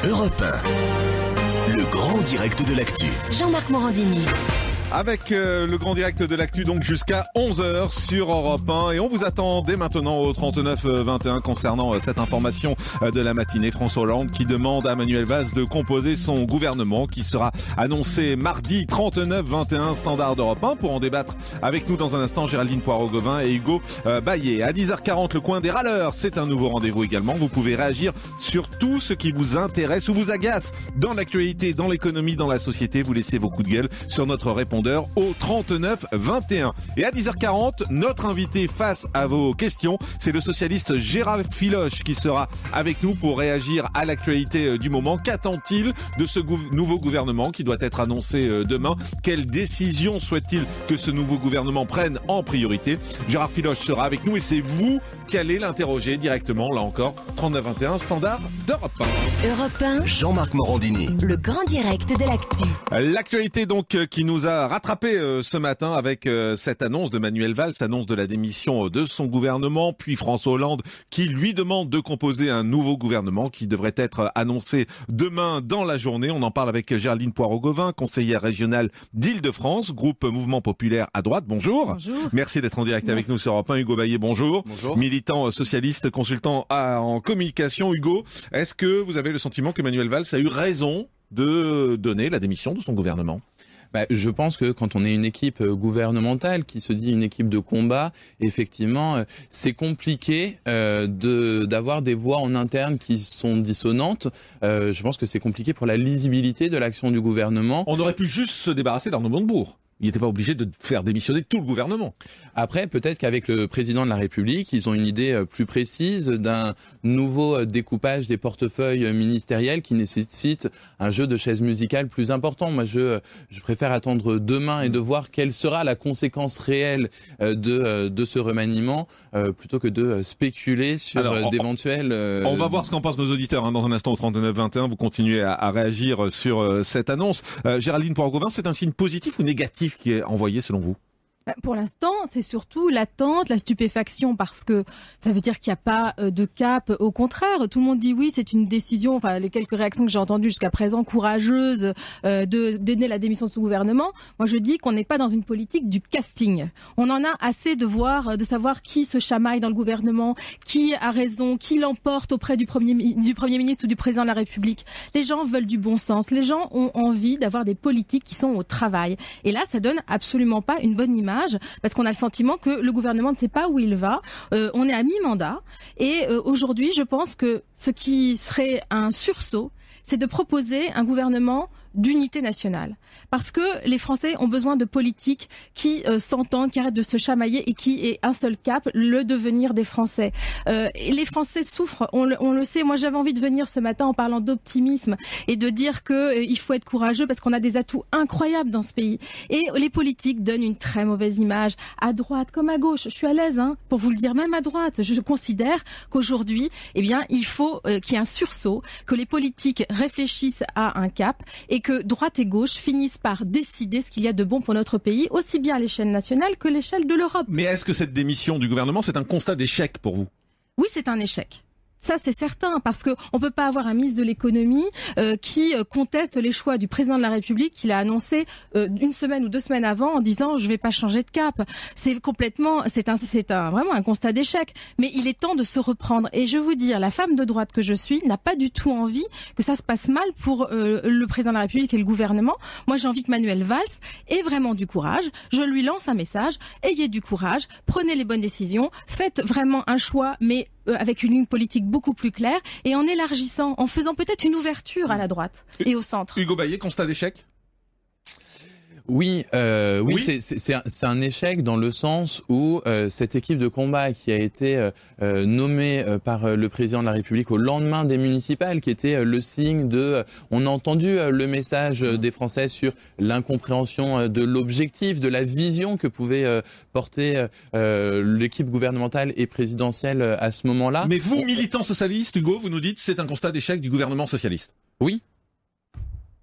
Europe 1, le grand direct de l'actu. Jean-Marc Morandini. Avec le grand direct de l'actu, donc jusqu'à 11h sur Europe 1. Et on vous attend dès maintenant au 39-21 concernant cette information de la matinée. François Hollande qui demande à Manuel Valls de composer son gouvernement qui sera annoncé mardi 39-21 standard d'Europe 1. Pour en débattre avec nous dans un instant, Géraldine Poirot-Gauvin et Hugo Baillet. À 10h40, le coin des râleurs, c'est un nouveau rendez-vous également. Vous pouvez réagir sur tout ce qui vous intéresse ou vous agace dans l'actualité, dans l'économie, dans la société. Vous laissez vos coups de gueule sur notre répondeur au 39-21. Et à 10h40, notre invité face à vos questions, c'est le socialiste Gérald Filoche qui sera avec nous pour réagir à l'actualité du moment. Qu'attend-il de ce nouveau gouvernement qui doit être annoncé demain? Quelles décisions souhaite-t-il que ce nouveau gouvernement prenne en priorité? Gérard Filoche sera avec nous et c'est vous qui allez l'interroger directement, là encore, 39-21, standard d'Europe 1. Europe 1, Jean-Marc Morandini. le grand direct de l'actu. L'actualité donc qui nous a rattrapé ce matin avec cette annonce de Manuel Valls, annonce de la démission de son gouvernement, puis François Hollande qui lui demande de composer un nouveau gouvernement qui devrait être annoncé demain dans la journée. On en parle avec Géraldine Poirot-Gauvin, conseillère régionale d'Île-de-France, groupe Mouvement Populaire à droite. Bonjour. Bonjour. Merci d'être en direct avec nous sur Europe 1. Hugo Baillet, bonjour. Bonjour. Militant socialiste, consultant en communication. Hugo, est-ce que vous avez le sentiment que Manuel Valls a eu raison de donner la démission de son gouvernement? Je pense que quand on est une équipe gouvernementale qui se dit une équipe de combat, effectivement, c'est compliqué d'avoir des voix en interne qui sont dissonantes. Je pense que c'est compliqué pour la lisibilité de l'action du gouvernement. On aurait pu juste se débarrasser d'Arnaud Montebourg. Il n'était pas obligé de faire démissionner tout le gouvernement. Après, peut-être qu'avec le président de la République, ils ont une idée plus précise d'un nouveau découpage des portefeuilles ministériels qui nécessite un jeu de chaises musicales plus important. Moi, je préfère attendre demain et de voir quelle sera la conséquence réelle de ce remaniement plutôt que de spéculer sur d'éventuels... On va voir ce qu'en pensent nos auditeurs dans un instant au 39-21. Vous continuez à réagir sur cette annonce. Géraldine Poirot-Gauvin, c'est un signe positif ou négatif qui est envoyé selon vous? Pour l'instant, c'est surtout l'attente, la stupéfaction, parce que ça veut dire qu'il n'y a pas de cap. Au contraire, tout le monde dit oui, c'est une décision, enfin les quelques réactions que j'ai entendues jusqu'à présent, courageuse, de donner la démission de ce gouvernement. Moi, je dis qu'on n'est pas dans une politique du casting. On en a assez de savoir qui se chamaille dans le gouvernement, qui a raison, qui l'emporte auprès du Premier ministre ou du Président de la République. Les gens veulent du bon sens. Les gens ont envie d'avoir des politiques qui sont au travail. Et là, ça donne absolument pas une bonne image. Parce qu'on a le sentiment que le gouvernement ne sait pas où il va. On est à mi-mandat et aujourd'hui, je pense que ce qui serait un sursaut, c'est de proposer un gouvernement d'unité nationale. Parce que les Français ont besoin de politiques qui s'entendent, qui arrêtent de se chamailler et qui aient un seul cap, le devenir des Français. Et les Français souffrent, on le sait. Moi, j'avais envie de venir ce matin en parlant d'optimisme et de dire que il faut être courageux parce qu'on a des atouts incroyables dans ce pays. Et les politiques donnent une très mauvaise image, à droite comme à gauche. Je suis à l'aise pour vous le dire, même à droite. Je considère qu'aujourd'hui, il faut qu'il y ait un sursaut, que les politiques réfléchissent à un cap et que droite et gauche finissent par décider ce qu'il y a de bon pour notre pays, aussi bien à l'échelle nationale que l'échelle de l'Europe. Mais est-ce que cette démission du gouvernement, c'est un constat d'échec pour vous? Oui, c'est un échec. Ça, c'est certain, parce que on peut pas avoir un ministre de l'économie qui conteste les choix du président de la République qu'il a annoncé une semaine ou 2 semaines avant en disant je vais pas changer de cap. C'est vraiment un constat d'échec. Mais il est temps de se reprendre. Et je vous dire, la femme de droite que je suis n'a pas du tout envie que ça se passe mal pour le président de la République et le gouvernement. Moi, j'ai envie que Manuel Valls ait vraiment du courage. Je lui lance un message. Ayez du courage. Prenez les bonnes décisions. Faites vraiment un choix, mais avec une ligne politique beaucoup plus claire et en élargissant, en faisant peut-être une ouverture à la droite et au centre. Hugo Baillet, constat d'échec? Oui, c'est un échec dans le sens où cette équipe de combat qui a été nommée par le président de la République au lendemain des municipales, qui était le signe de... On a entendu le message des Français sur l'incompréhension de l'objectif, de la vision que pouvait porter l'équipe gouvernementale et présidentielle à ce moment-là. Mais vous, militant socialiste, Hugo, vous nous dites c'est un constat d'échec du gouvernement socialiste? Oui.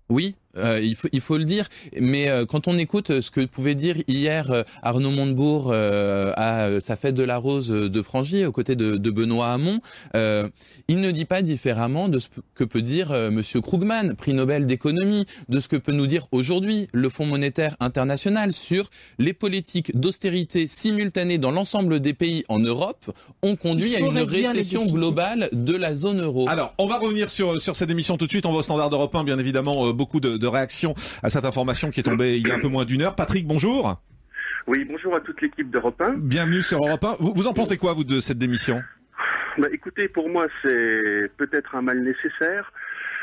Oui. Il faut le dire, mais quand on écoute ce que pouvait dire hier Arnaud Montebourg à sa fête de la Rose de Frangy, aux côtés de Benoît Hamon, il ne dit pas différemment de ce que peut dire Monsieur Krugman, prix Nobel d'économie, de ce que peut nous dire aujourd'hui le Fonds monétaire international sur les politiques d'austérité simultanées dans l'ensemble des pays en Europe ont conduit à une récession globale de la zone euro. Alors, on va revenir sur cette émission tout de suite. On va au Standard d'Europe 1, bien évidemment, beaucoup de réactions à cette information qui est tombée il y a un peu moins d'une heure. Patrick, bonjour. Oui, bonjour à toute l'équipe d'Europe 1. Bienvenue sur Europe 1. Vous en pensez quoi, vous, de cette démission ? Écoutez, pour moi, c'est peut-être un mal nécessaire.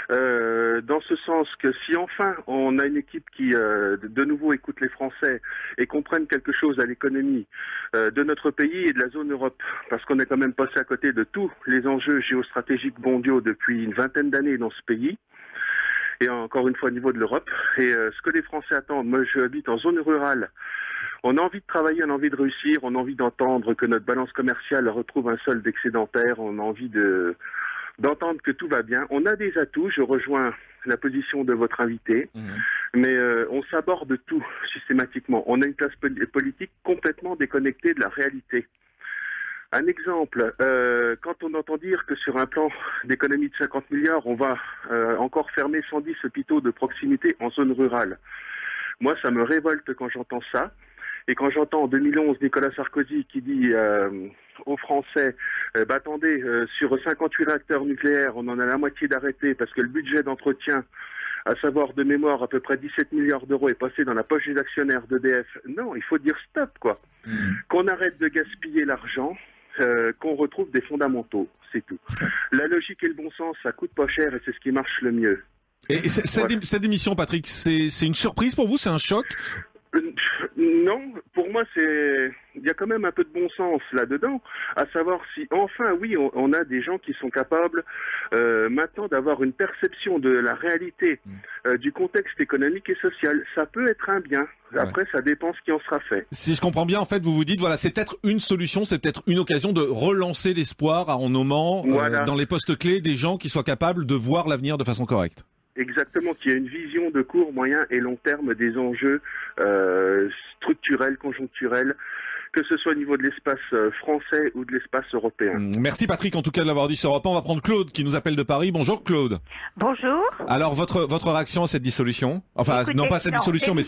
Dans ce sens que si enfin on a une équipe qui de nouveau écoute les Français et comprenne quelque chose à l'économie de notre pays et de la zone Europe, parce qu'on est quand même passé à côté de tous les enjeux géostratégiques mondiaux depuis une vingtaine d'années dans ce pays, et encore une fois au niveau de l'Europe, et ce que les Français attendent, moi je habite en zone rurale, on a envie de travailler, on a envie de réussir, on a envie d'entendre que notre balance commerciale retrouve un solde excédentaire, on a envie d'entendre que tout va bien. On a des atouts, je rejoins la position de votre invité, mais on s'aborde tout systématiquement. On a une classe politique complètement déconnectée de la réalité. Un exemple, quand on entend dire que sur un plan d'économie de 50 milliards, on va encore fermer 110 hôpitaux de proximité en zone rurale. Moi, ça me révolte quand j'entends ça. Et quand j'entends en 2011 Nicolas Sarkozy qui dit aux Français, attendez, sur 58 réacteurs nucléaires, on en a la moitié d'arrêtés parce que le budget d'entretien, à savoir de mémoire à peu près 17 milliards d'euros, est passé dans la poche des actionnaires d'EDF. Non, il faut dire stop, quoi. Qu'on arrête de gaspiller l'argent, qu'on retrouve des fondamentaux, c'est tout. La logique et le bon sens, ça coûte pas cher et c'est ce qui marche le mieux. Et cette émission, Patrick, c'est une surprise pour vous? C'est un choc? Non, pour moi, il y a quand même un peu de bon sens là-dedans, à savoir si, enfin, oui, on a des gens qui sont capables maintenant d'avoir une perception de la réalité du contexte économique et social. Ça peut être un bien. Après, ça dépend ce qui en sera fait. Si je comprends bien, en fait, vous vous dites, voilà, c'est peut-être une solution, c'est peut-être une occasion de relancer l'espoir en nommant dans les postes clés des gens qui soient capables de voir l'avenir de façon correcte. Exactement, qu'il y ait une vision de court, moyen et long terme des enjeux structurels, conjoncturels, que ce soit au niveau de l'espace français ou de l'espace européen. Merci Patrick, en tout cas de l'avoir dit sur Europe 1. On va prendre Claude qui nous appelle de Paris. Bonjour Claude. Bonjour. Alors votre réaction à cette dissolution? Enfin, écoutez, non pas cette dissolution, mais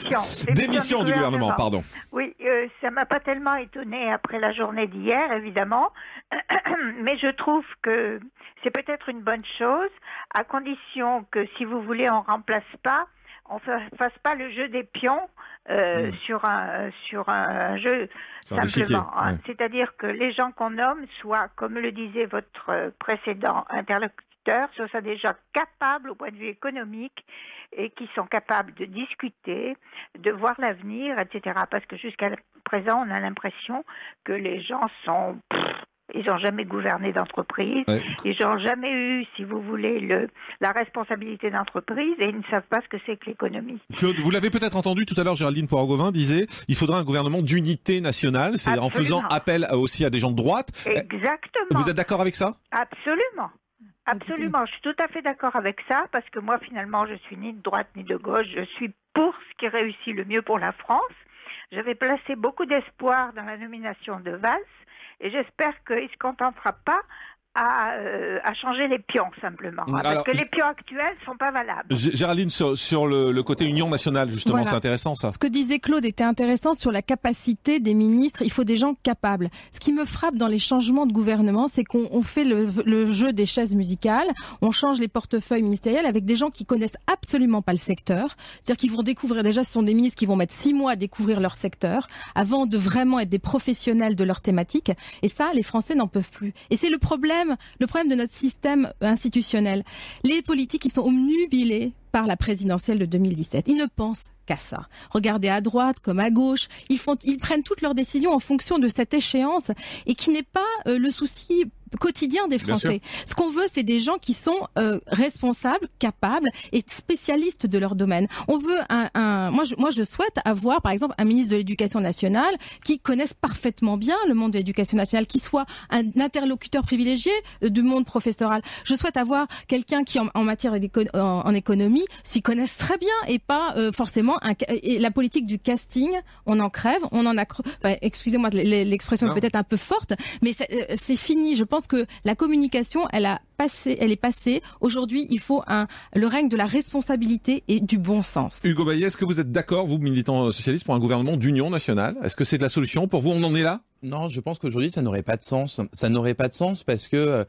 démission du gouvernement, pardon. Oui, ça m'a pas tellement étonnée après la journée d'hier, évidemment, mais je trouve que c'est peut-être une bonne chose, à condition que, si vous voulez, on remplace pas, on fasse pas le jeu des pions sur un jeu simplement. Hein. C'est-à-dire que les gens qu'on nomme soient, comme le disait votre précédent interlocuteur, soient déjà capables au point de vue économique et qui sont capables de discuter, de voir l'avenir, etc. Parce que jusqu'à présent, on a l'impression que les gens sont... Ils n'ont jamais gouverné d'entreprise, ils n'ont jamais eu, si vous voulez, la responsabilité d'entreprise et ils ne savent pas ce que c'est que l'économie. Claude, vous l'avez peut-être entendu tout à l'heure, Géraldine Poiraud-Gauvin disait il faudra un gouvernement d'unité nationale, c'est en faisant appel aussi à des gens de droite. Exactement. Vous êtes d'accord avec ça? Absolument. Absolument, je suis tout à fait d'accord avec ça, parce que moi, finalement, je suis ni de droite ni de gauche, je suis pour ce qui réussit le mieux pour la France. J'avais placé beaucoup d'espoir dans la nomination de Valls, et j'espère qu'il ne se contentera pas à changer les pions, simplement. Parce que les pions actuels ne sont pas valables. Géraldine, sur le côté Union nationale, justement, c'est intéressant, ça. Ce que disait Claude était intéressant sur la capacité des ministres. Il faut des gens capables. Ce qui me frappe dans les changements de gouvernement, c'est qu'on fait le jeu des chaises musicales. On change les portefeuilles ministériels avec des gens qui connaissent absolument pas le secteur. C'est-à-dire qu'ils vont découvrir, déjà, ce sont des ministres qui vont mettre 6 mois à découvrir leur secteur avant de vraiment être des professionnels de leur thématique. Et ça, les Français n'en peuvent plus. Et c'est le problème de notre système institutionnel. Les politiques, ils sont obnubilés par la présidentielle de 2017. Ils ne pensent qu'à ça. Regardez à droite comme à gauche, ils prennent toutes leurs décisions en fonction de cette échéance et qui n'est pas le souci quotidien des Français. Ce qu'on veut, c'est des gens qui sont responsables, capables et spécialistes de leur domaine. On veut moi je souhaite avoir par exemple un ministre de l'Éducation nationale qui connaisse parfaitement bien le monde de l'Éducation nationale, qui soit un interlocuteur privilégié du monde professoral. Je souhaite avoir quelqu'un qui en matière en économie s'y connaisse très bien et pas forcément et la politique du casting, on en crève, on en a excusez-moi l'expression est peut-être un peu forte, mais c'est fini. Je pense que la communication, elle est passée. Aujourd'hui, il faut le règne de la responsabilité et du bon sens. Hugo Bayet, est-ce que vous êtes d'accord, vous, militant socialiste, pour un gouvernement d'union nationale? Est-ce que c'est de la solution? Pour vous, on en est là? Non, je pense qu'aujourd'hui, ça n'aurait pas de sens. Ça n'aurait pas de sens parce que...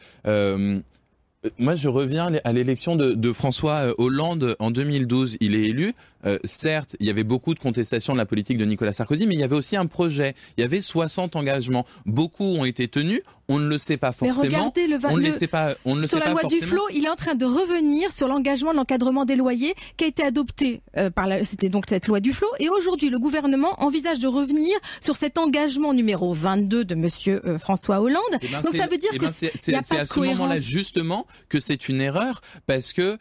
moi, je reviens à l'élection de François Hollande en 2012. Il est élu. Certes, il y avait beaucoup de contestations de la politique de Nicolas Sarkozy, mais il y avait aussi un projet. Il y avait 60 engagements. Beaucoup ont été tenus. On ne le sait pas forcément. Mais regardez sur la loi Duflot, il est en train de revenir sur l'engagement de l'encadrement des loyers qui a été adopté c'était donc cette loi Duflot. Et aujourd'hui, le gouvernement envisage de revenir sur cet engagement numéro 22 de monsieur François Hollande. Donc ça veut dire que il n'y a pas de cohérence. C'est à ce moment-là justement que c'est une erreur parce que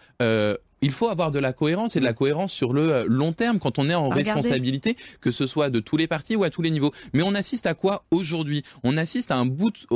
il faut avoir de la cohérence et de la cohérence sur le long terme quand on est en responsabilité, que ce soit de tous les partis ou à tous les niveaux. Mais on assiste à quoi aujourd'hui? On assiste à un bout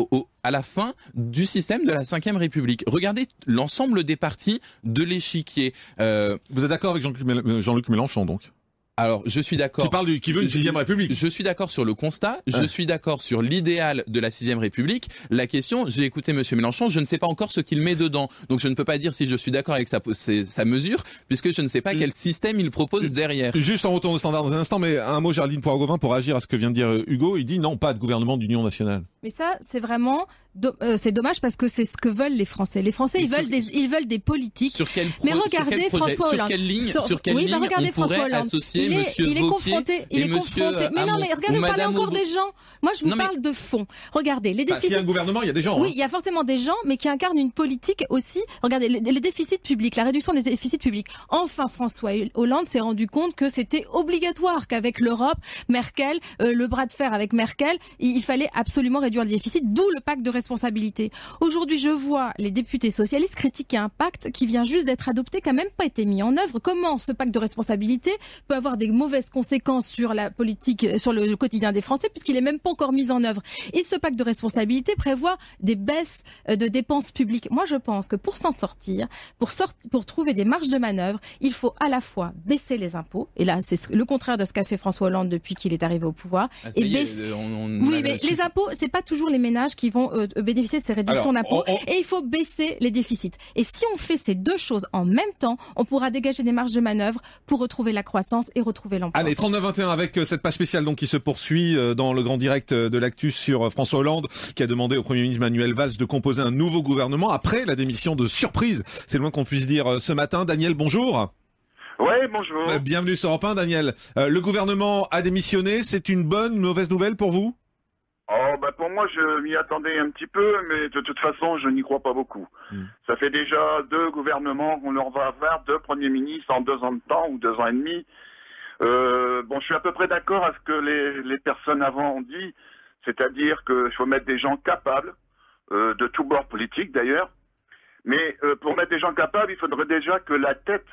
à la fin du système de la Ve République. Regardez l'ensemble des partis de l'échiquier. Vous êtes d'accord avec Jean-Luc Mélenchon donc? Alors, je suis d'accord. Qui veut une 6e République. Je suis d'accord sur le constat. Je suis d'accord sur l'idéal de la 6e République. La question, j'ai écouté Monsieur Mélenchon, je ne sais pas encore ce qu'il met dedans. Donc, je ne peux pas dire si je suis d'accord avec sa mesure, puisque je ne sais pas quel système il propose derrière. Juste en retour au standard dans un instant, mais un mot, Géraldine Poiraud-Gauvin, pour réagir à ce que vient de dire Hugo. Il dit non, pas de gouvernement d'union nationale. Mais ça, c'est vraiment... c'est dommage parce que c'est ce que veulent les Français. Les Français, ils veulent des politiques. Mais regardez François Hollande. Sur quelle ligne on pourrait associer Monsieur Wauquiez et Monsieur Hamon. Mais non, mais regardez, vous parlez encore des gens. Moi, je vous parle de fond. Regardez, les déficits. S'il y a un gouvernement, il y a des gens. Oui, il y a forcément des gens, mais qui incarnent une politique aussi. Regardez, les déficits publics, la réduction des déficits publics. Enfin, François Hollande s'est rendu compte que c'était obligatoire qu'avec l'Europe, Merkel, le bras de fer avec Merkel, il fallait absolument réduire le déficit, d'où le pacte de responsabilité. Aujourd'hui, je vois les députés socialistes critiquer un pacte qui vient juste d'être adopté, qui n'a même pas été mis en œuvre. Comment ce pacte de responsabilité peut avoir des mauvaises conséquences sur la politique, sur le quotidien des Français, puisqu'il n'est même pas encore mis en œuvre. Et ce pacte de responsabilité prévoit des baisses de dépenses publiques. Moi, je pense que pour s'en sortir, pour trouver des marges de manœuvre, il faut à la fois baisser les impôts, et là, c'est le contraire de ce qu'a fait François Hollande depuis qu'il est arrivé au pouvoir. Oui, mais les impôts, c'est pas toujours les ménages qui vont bénéficier de ces réductions d'impôts. Et il faut baisser les déficits. Et si on fait ces deux choses en même temps, on pourra dégager des marges de manœuvre pour retrouver la croissance et retrouver l'emploi. Allez, 39-21 avec cette page spéciale donc qui se poursuit dans le grand direct de l'actu sur François Hollande qui a demandé au Premier ministre Manuel Valls de composer un nouveau gouvernement après la démission de surprise. C'est le moins qu'on puisse dire ce matin. Daniel, bonjour. Oui, bonjour. Bienvenue sur Europe 1, Daniel. Le gouvernement a démissionné. C'est une bonne, une mauvaise nouvelle pour vous? Pour moi, je m'y attendais un petit peu, mais de toute façon, je n'y crois pas beaucoup. Ça fait déjà 2 gouvernements qu'on leur va avoir, 2 premiers ministres en 2 ans de temps ou 2 ans et demi. Je suis à peu près d'accord à ce que les personnes avant ont dit, c'est-à-dire qu'il faut mettre des gens capables, de tous bords politiques d'ailleurs. Mais pour mettre des gens capables, il faudrait déjà que la tête,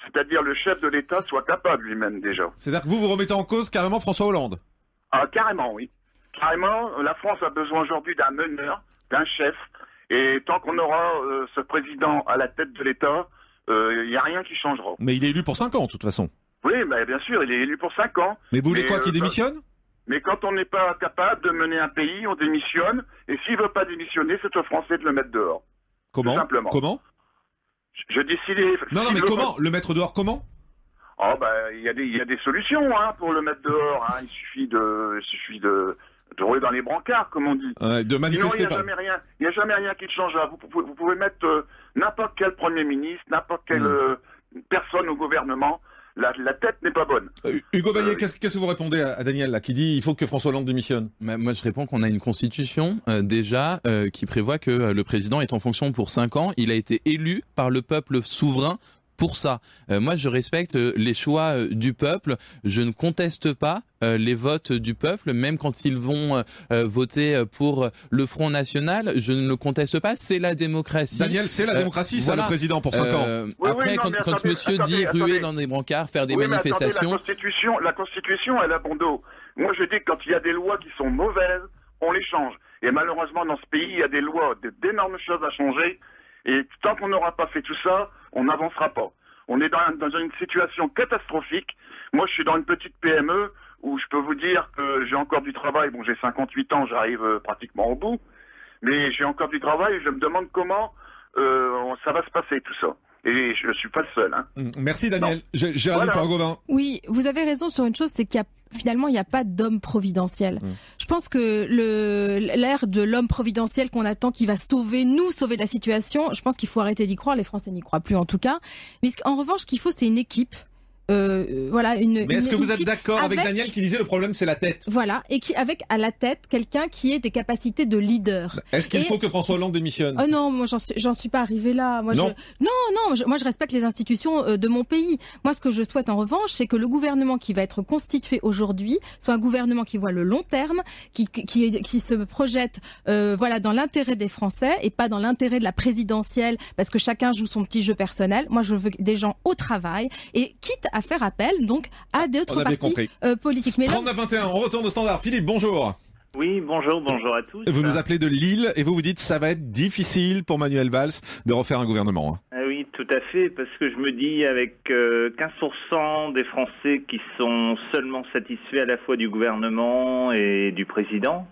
c'est-à-dire le chef de l'État, soit capable lui-même déjà. C'est-à-dire que vous remettez en cause carrément François Hollande? Ah, carrément, oui. Carrément, la France a besoin aujourd'hui d'un meneur, d'un chef, et tant qu'on aura ce président à la tête de l'État, il n'y a rien qui changera. Mais il est élu pour 5 ans, de toute façon. Oui, bien sûr, il est élu pour 5 ans. Mais vous voulez quoi, qu'il démissionne? Mais quand on n'est pas capable de mener un pays, on démissionne, et s'il veut pas démissionner, c'est aux Français de le mettre dehors. Comment? Tout simplement. Comment? Je dis s'il est... Non, mais comment? Le mettre dehors comment? Il y a des solutions pour le mettre dehors. Il suffit de rouler dans les brancards, comme on dit. De manifester. Sinon, il n'y a jamais rien qui changera. Vous pouvez mettre n'importe quel Premier ministre, n'importe quelle personne au gouvernement. La tête n'est pas bonne. Hugo Bayet, qu'est-ce que vous répondez à Daniel là, qui dit il faut que François Hollande démissionne? Moi, je réponds qu'on a une constitution déjà qui prévoit que le président est en fonction pour 5 ans. Il a été élu par le peuple souverain pour ça. Moi, je respecte les choix du peuple. Je ne conteste pas les votes du peuple, même quand ils vont voter pour le Front National. Je ne le conteste pas. C'est la démocratie. Daniel, c'est la démocratie, ça, voilà. le président pour 5 ans. Après, quand monsieur dit ruer dans des brancards, faire des manifestations... La Constitution, elle a bon dos. Moi, je dis que quand il y a des lois qui sont mauvaises, on les change. Et malheureusement, dans ce pays, il y a des lois, d'énormes choses à changer. Et tant qu'on n'aura pas fait tout ça, on n'avancera pas. On est dans une situation catastrophique. Moi, je suis dans une petite PME où je peux vous dire que j'ai encore du travail. Bon, j'ai 58 ans, j'arrive pratiquement au bout. Mais j'ai encore du travail et je me demande comment ça va se passer tout ça. Et je ne suis pas le seul. Hein. Merci Daniel. Géraldine Parent-Gauvin. Oui, vous avez raison sur une chose, c'est qu'il y a finalement, il n'y a pas d'homme providentiel. Je pense que l'ère de l'homme providentiel qu'on attend, qui va sauver la situation, je pense qu'il faut arrêter d'y croire. Les Français n'y croient plus en tout cas. Mais en revanche, ce qu'il faut, c'est une équipe. Voilà, mais est-ce que vous êtes d'accord avec Daniel qui disait le problème c'est la tête? Voilà, et qui avec à la tête quelqu'un qui ait des capacités de leader. Est-ce qu'il faut que François Hollande démissionne? Oh non, moi j'en suis pas arrivé là. Moi, non. Moi je respecte les institutions de mon pays. Moi ce que je souhaite en revanche, c'est que le gouvernement qui va être constitué aujourd'hui soit un gouvernement qui voit le long terme, qui se projette voilà dans l'intérêt des Français et pas dans l'intérêt de la présidentielle, parce que chacun joue son petit jeu personnel. Moi je veux des gens au travail et quitte à faire appel donc à d'autres partis politiques. Mais 39-21, on retourne au standard. Philippe, bonjour. Oui, bonjour à tous. Vous nous appelez de Lille et vous dites ça va être difficile pour Manuel Valls de refaire un gouvernement. Ah oui, tout à fait, parce que je me dis avec 15% des Français qui sont seulement satisfaits à la fois du gouvernement et du président,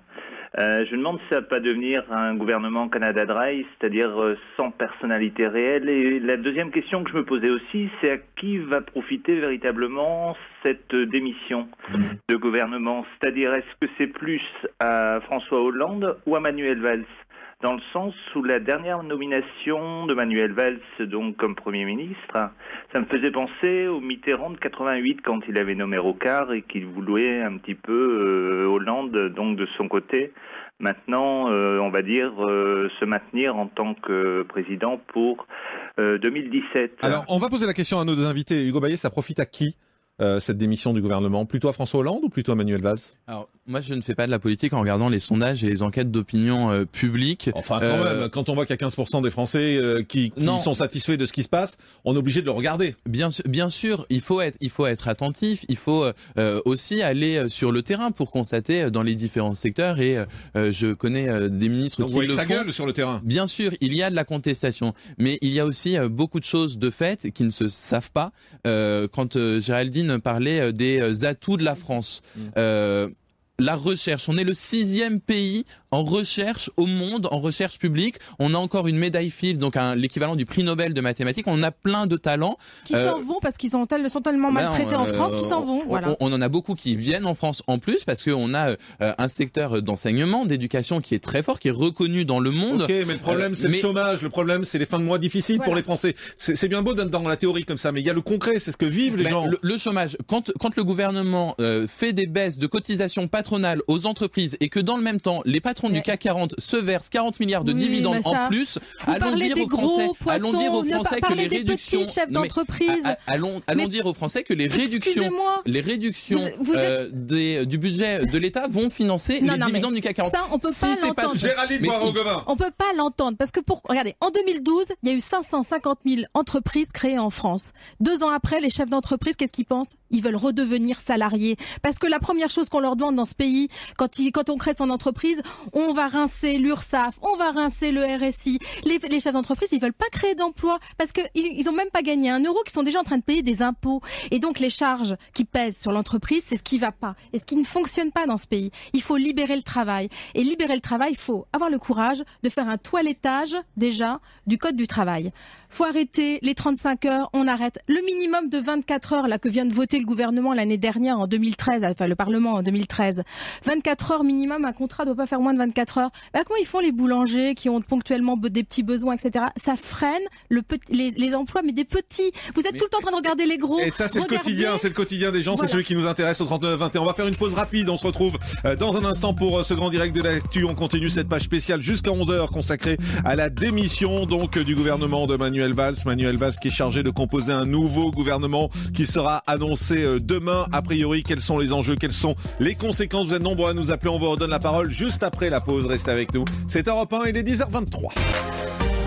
je me demande si ça va pas devenir un gouvernement Canada Dry, c'est-à-dire sans personnalité réelle. Et la deuxième question que je me posais aussi, c'est à qui va profiter véritablement cette démission de gouvernement? C'est-à-dire, est-ce que c'est plus à François Hollande ou à Manuel Valls? Dans le sens où la dernière nomination de Manuel Valls, donc comme Premier ministre, ça me faisait penser au Mitterrand de 88 quand il avait nommé Rocard et qu'il voulait un petit peu Hollande, donc de son côté. Maintenant, on va dire se maintenir en tant que président pour 2017. Alors, on va poser la question à nos deux invités. Hugo Bayet, ça profite à qui cette démission du gouvernement? Plutôt à François Hollande ou plutôt à Manuel Valls? Alors, moi, je ne fais pas de la politique en regardant les sondages et les enquêtes d'opinion publiques. Enfin, quand même, quand on voit qu'il y a 15% des Français qui sont satisfaits de ce qui se passe, on est obligé de le regarder. Bien sûr, il faut être attentif. Il faut aussi aller sur le terrain pour constater dans les différents secteurs. Et je connais des ministres qui le font. Ça gueule sur le terrain. Bien sûr, il y a de la contestation, mais il y a aussi beaucoup de choses de fait qui ne se savent pas. Quand Géraldine parlait des atouts de la France. La recherche, on est le 6e pays en recherche au monde, en recherche publique. On a encore une médaille Fields, donc l'équivalent du prix Nobel de mathématiques. On a plein de talents. Qui s'en vont parce qu'ils sont tellement maltraités en France qu'ils s'en vont. Voilà. On en a beaucoup qui viennent en France en plus parce qu'on a un secteur d'enseignement, d'éducation qui est très fort, qui est reconnu dans le monde. Ok, mais le problème c'est le chômage, le problème c'est les fins de mois difficiles pour les Français. C'est bien beau d'être dans la théorie comme ça, mais il y a le concret, c'est ce que vivent les gens. Le chômage, quand le gouvernement fait des baisses de cotisations patronales aux entreprises et que dans le même temps les patrons du CAC 40 se versent 40 milliards de dividendes en plus, allons dire aux Français que les réductions allons dire aux Français que les réductions du budget de l'État vont financer les dividendes du CAC 40. Ça on peut pas l'entendre. Géraldine Parent-Gauvin. On peut pas l'entendre parce que regardez, en 2012, il y a eu 550 000 entreprises créées en France. 2 ans après, les chefs d'entreprise, qu'est-ce qu'ils pensent? Ils veulent redevenir salariés parce que la première chose qu'on leur demande dans ce pays, quand on crée son entreprise, on va rincer l'URSSAF, on va rincer le RSI. Les chefs d'entreprise, ils veulent pas créer d'emplois parce que ils ont même pas gagné 1 euro, qu'ils sont déjà en train de payer des impôts. Et donc les charges qui pèsent sur l'entreprise, c'est ce qui va pas et ce qui ne fonctionne pas dans ce pays. Il faut libérer le travail. Et libérer le travail, il faut avoir le courage de faire un toilettage déjà du code du travail. Faut arrêter les 35 heures, on arrête. Le minimum de 24 heures là que vient de voter le gouvernement l'année dernière en 2013, enfin le Parlement en 2013. 24 heures minimum, un contrat doit pas faire moins de 24 heures. Comment ils font les boulangers qui ont ponctuellement des petits besoins, etc. Ça freine les emplois, mais des petits. Vous êtes tout le temps en train de regarder les gros. Et ça, c'est le quotidien des gens. Voilà. C'est celui qui nous intéresse au 39-21. On va faire une pause rapide. On se retrouve dans un instant pour ce grand direct de l'actu. On continue cette page spéciale jusqu'à 11h consacrée à la démission donc du gouvernement de Manuel Valls. Manuel Valls qui est chargé de composer un nouveau gouvernement qui sera annoncé demain. A priori, quels sont les enjeux, quelles sont les conséquences? Vous êtes nombreux à nous appeler. On vous redonne la parole juste après la pause. Restez avec nous. C'est Europe 1, il est 10h23.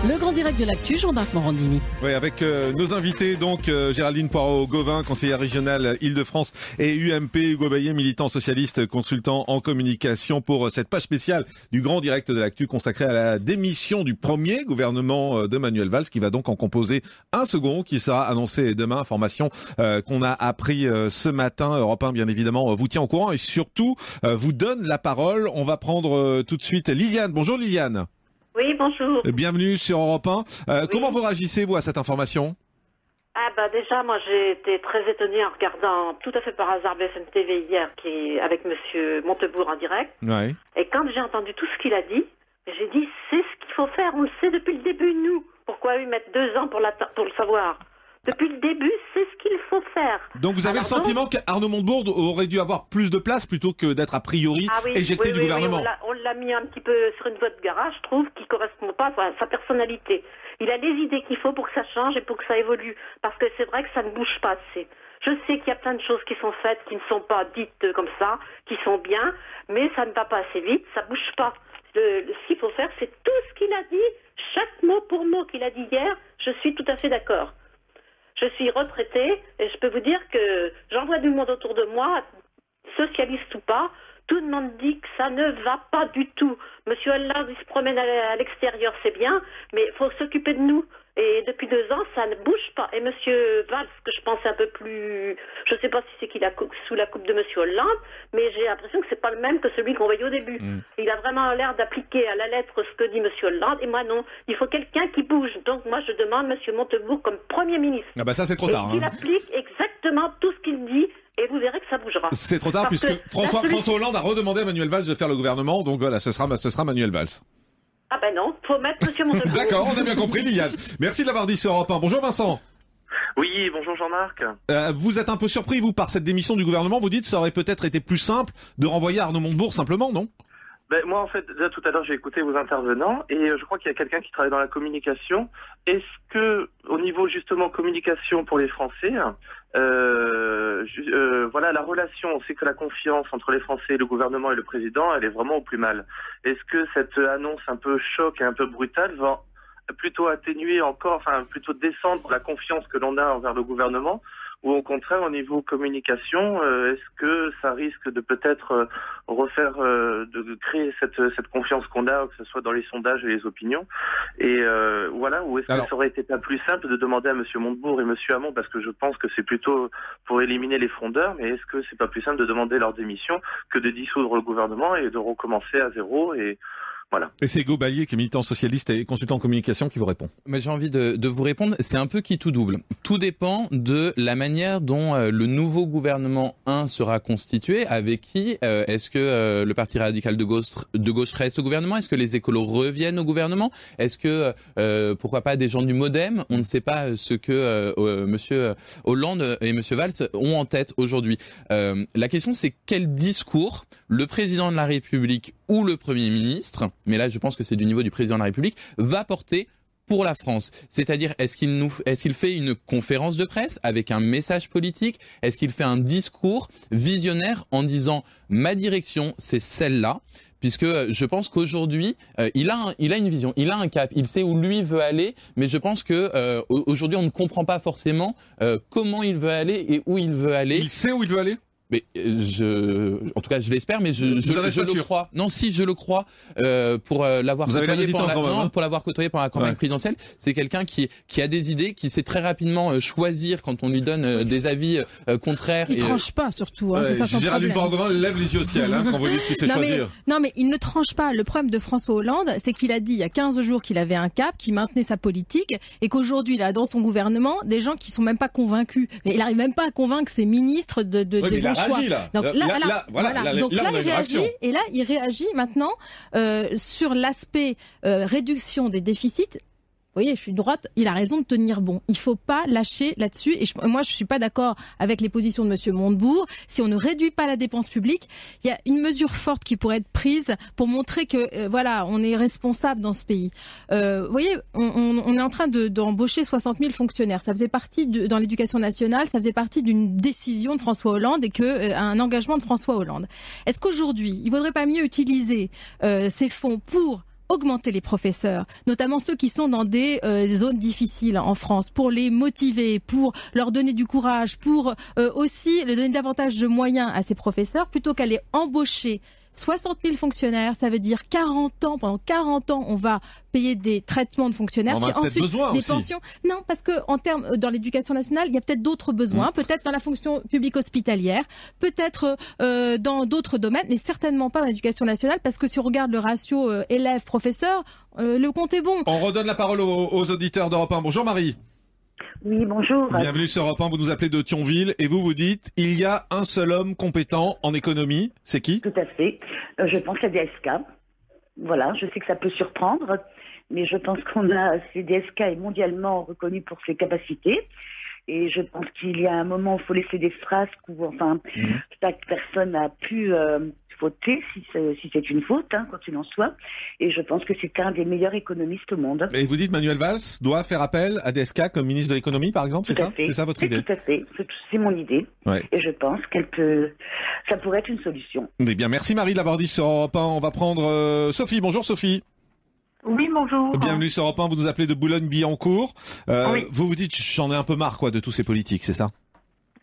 Le grand direct de l'actu, Jean-Marc Morandini. Oui, avec nos invités, donc Géraldine Poirot-Gauvin, conseillère régionale Île-de-France, et UMP, Hugo Bayet, militant socialiste, consultant en communication, pour cette page spéciale du grand direct de l'actu consacrée à la démission du premier gouvernement de Manuel Valls, qui va donc en composer un second, qui sera annoncé demain. Information qu'on a appris ce matin. Europe 1, bien évidemment, vous tient au courant et surtout vous donne la parole. On va prendre tout de suite Liliane. Bonjour Liliane. Oui, bonjour. Bienvenue sur Europe 1. Oui. Comment vous réagissez, vous, à cette information? Déjà, moi, j'ai été très étonnée en regardant tout à fait par hasard BFM TV hier, avec Monsieur Montebourg en direct. Ouais. Et quand j'ai entendu tout ce qu'il a dit, j'ai dit, c'est ce qu'il faut faire, on le sait depuis le début, nous. Pourquoi lui mettre 2 ans pour le savoir? Depuis le début, c'est ce qu'il faut faire. Donc vous avez le sentiment qu'Arnaud Montebourg aurait dû avoir plus de place plutôt que d'être a priori éjecté du gouvernement. Oui, on l'a mis un petit peu sur une voie de garage, je trouve, qui correspond pas à sa personnalité. Il a les idées qu'il faut pour que ça change et pour que ça évolue. Parce que c'est vrai que ça ne bouge pas assez. Je sais qu'il y a plein de choses qui sont faites, qui ne sont pas dites comme ça, qui sont bien, mais ça ne va pas assez vite, ça bouge pas. Ce qu'il faut faire, c'est tout ce qu'il a dit, chaque mot pour mot qu'il a dit hier, je suis tout à fait d'accord. Je suis retraitée et je peux vous dire que j'en vois du monde autour de moi, socialiste ou pas, tout le monde dit que ça ne va pas du tout. Monsieur Hollande, il se promène à l'extérieur, c'est bien, mais il faut s'occuper de nous. Et depuis 2 ans, ça ne bouge pas. Et Monsieur Valls, que je pense un peu plus... Je ne sais pas si c'est qu'il a sous la coupe de Monsieur Hollande, mais j'ai l'impression que c'est pas le même que celui qu'on voyait au début. Il a vraiment l'air d'appliquer à la lettre ce que dit Monsieur Hollande, et moi non. Il faut quelqu'un qui bouge. Donc moi, je demande Monsieur Montebourg comme Premier ministre. Ah bah ça, c'est trop tard. Il applique exactement tout ce qu'il dit, et vous verrez que ça bougera. C'est trop tard, puisque François Hollande a redemandé à Manuel Valls de faire le gouvernement, donc voilà, ce sera Manuel Valls. Ah ben non, faut mettre Monsieur Montebourg. D'accord, on a bien compris, Liliane. Merci de l'avoir dit sur Europe 1. Bonjour Vincent. Oui, bonjour Jean-Marc. Vous êtes un peu surpris, vous, par cette démission du gouvernement. Vous dites que ça aurait peut-être été plus simple de renvoyer Arnaud Montebourg simplement, non? Moi, en fait, déjà tout à l'heure, j'ai écouté vos intervenants et je crois qu'il y a quelqu'un qui travaille dans la communication. Est-ce que, au niveau justement communication pour les Français, voilà, la relation, on sait que la confiance entre les Français, le gouvernement et le président, elle est vraiment au plus mal. Est-ce que cette annonce un peu choc et un peu brutale va plutôt atténuer encore, enfin plutôt descendre la confiance que l'on a envers le gouvernement, ou au contraire au niveau communication, est-ce que ça risque de peut-être refaire, de créer cette confiance qu'on a, que ce soit dans les sondages et les opinions, et voilà, ou est-ce que ça aurait été pas plus simple de demander à Monsieur Montebourg et Monsieur Hamon, parce que je pense que c'est plutôt pour éliminer les frondeurs, mais est-ce que c'est pas plus simple de demander leur démission que de dissoudre le gouvernement et de recommencer à zéro et voilà. Et c'est Hugo Bayet, qui est militant socialiste et consultant en communication, qui vous répond. Mais j'ai envie de vous répondre. C'est un peu qui tout double. Tout dépend de la manière dont le nouveau gouvernement 1 sera constitué. Avec qui est-ce que le Parti radical de gauche reste au gouvernement? Est-ce que les écolos reviennent au gouvernement? Est-ce que pourquoi pas des gens du MoDem? On ne sait pas ce que Monsieur Hollande et Monsieur Valls ont en tête aujourd'hui. La question, c'est quel discours le président de la République ou le Premier ministre, mais là je pense que c'est du niveau du président de la République, va porter pour la France. C'est-à-dire, est-ce qu'il fait une conférence de presse avec un message politique? Est-ce qu'il fait un discours visionnaire en disant « ma direction, c'est celle-là » puisque je pense qu'aujourd'hui, il a une vision, il a un cap, il sait où lui veut aller, mais je pense que aujourd'hui on ne comprend pas forcément comment il veut aller et où il veut aller. Il sait où il veut aller? Mais en tout cas, je l'espère, mais je le crois. Non, si je le crois, pour l'avoir côtoyé pendant la campagne présidentielle, c'est quelqu'un qui a des idées, qui sait très rapidement choisir quand on lui donne des avis contraires. Il tranche pas surtout. Hein, c'est ça son problème. Géraldine Poirot-Gauvin lève les yeux au ciel quand vous dites qu'il sait choisir. Non, mais il ne tranche pas. Le problème de François Hollande, c'est qu'il a dit il y a 15 jours qu'il avait un cap, qu'il maintenait sa politique, et qu'aujourd'hui, il a dans son gouvernement des gens qui sont même pas convaincus. Mais il arrive même pas à convaincre ses ministres de choix. Agit, là. Donc Là, Donc on a il une réaction. réagit, et là, il réagit maintenant sur l'aspect réduction des déficits. Vous voyez, je suis droite, il a raison de tenir bon. Il faut pas lâcher là-dessus. Et moi, je suis pas d'accord avec les positions de Monsieur Montebourg. Si on ne réduit pas la dépense publique, il y a une mesure forte qui pourrait être prise pour montrer que, voilà, on est responsable dans ce pays. Vous voyez, on est en train d'embaucher 60 000 fonctionnaires. Ça faisait partie, dans l'éducation nationale, ça faisait partie d'une décision de François Hollande et un engagement de François Hollande. Est-ce qu'aujourd'hui, il vaudrait pas mieux utiliser ces fonds pour augmenter les professeurs, notamment ceux qui sont dans des zones difficiles en France, pour les motiver, pour leur donner du courage, pour aussi leur donner davantage de moyens à ces professeurs, plutôt qu'aller embaucher 60 000 fonctionnaires, ça veut dire 40 ans. Pendant 40 ans, on va payer des traitements de fonctionnaires. On en a peut-être besoin des aussi. pensions. Non, parce que en termes dans l'éducation nationale, il y a peut-être d'autres besoins. Peut-être dans la fonction publique hospitalière, peut-être dans d'autres domaines, mais certainement pas dans l'éducation nationale, parce que si on regarde le ratio élève-professeur, le compte est bon. On redonne la parole aux auditeurs d'Europe 1. Bonjour Marie. Oui, bonjour. Bienvenue sur Europe 1, vous nous appelez de Thionville et vous dites il y a un seul homme compétent en économie, c'est qui? Tout à fait. Je pense à DSK. Voilà, je sais que ça peut surprendre, mais je pense DSK est mondialement reconnu pour ses capacités. Et je pense qu'il y a un moment où il faut laisser des frasques où, chaque personne a pu fauter, si c'est une faute, quoi qu'il en soit. Et je pense que c'est un des meilleurs économistes au monde. Et vous dites Manuel Valls doit faire appel à DSK comme ministre de l'économie, par exemple, c'est ça? C'est ça votre idée? Tout à fait. C'est mon idée. Ouais. Et je pense ça pourrait être une solution. Eh bien, merci Marie de l'avoir dit sur Europe 1. On va prendre Sophie. Bonjour Sophie. Oui, bonjour. Bienvenue sur Europe 1, vous nous appelez de Boulogne-Billancourt. Oui. Vous dites, j'en ai un peu marre de tous ces politiques, c'est ça?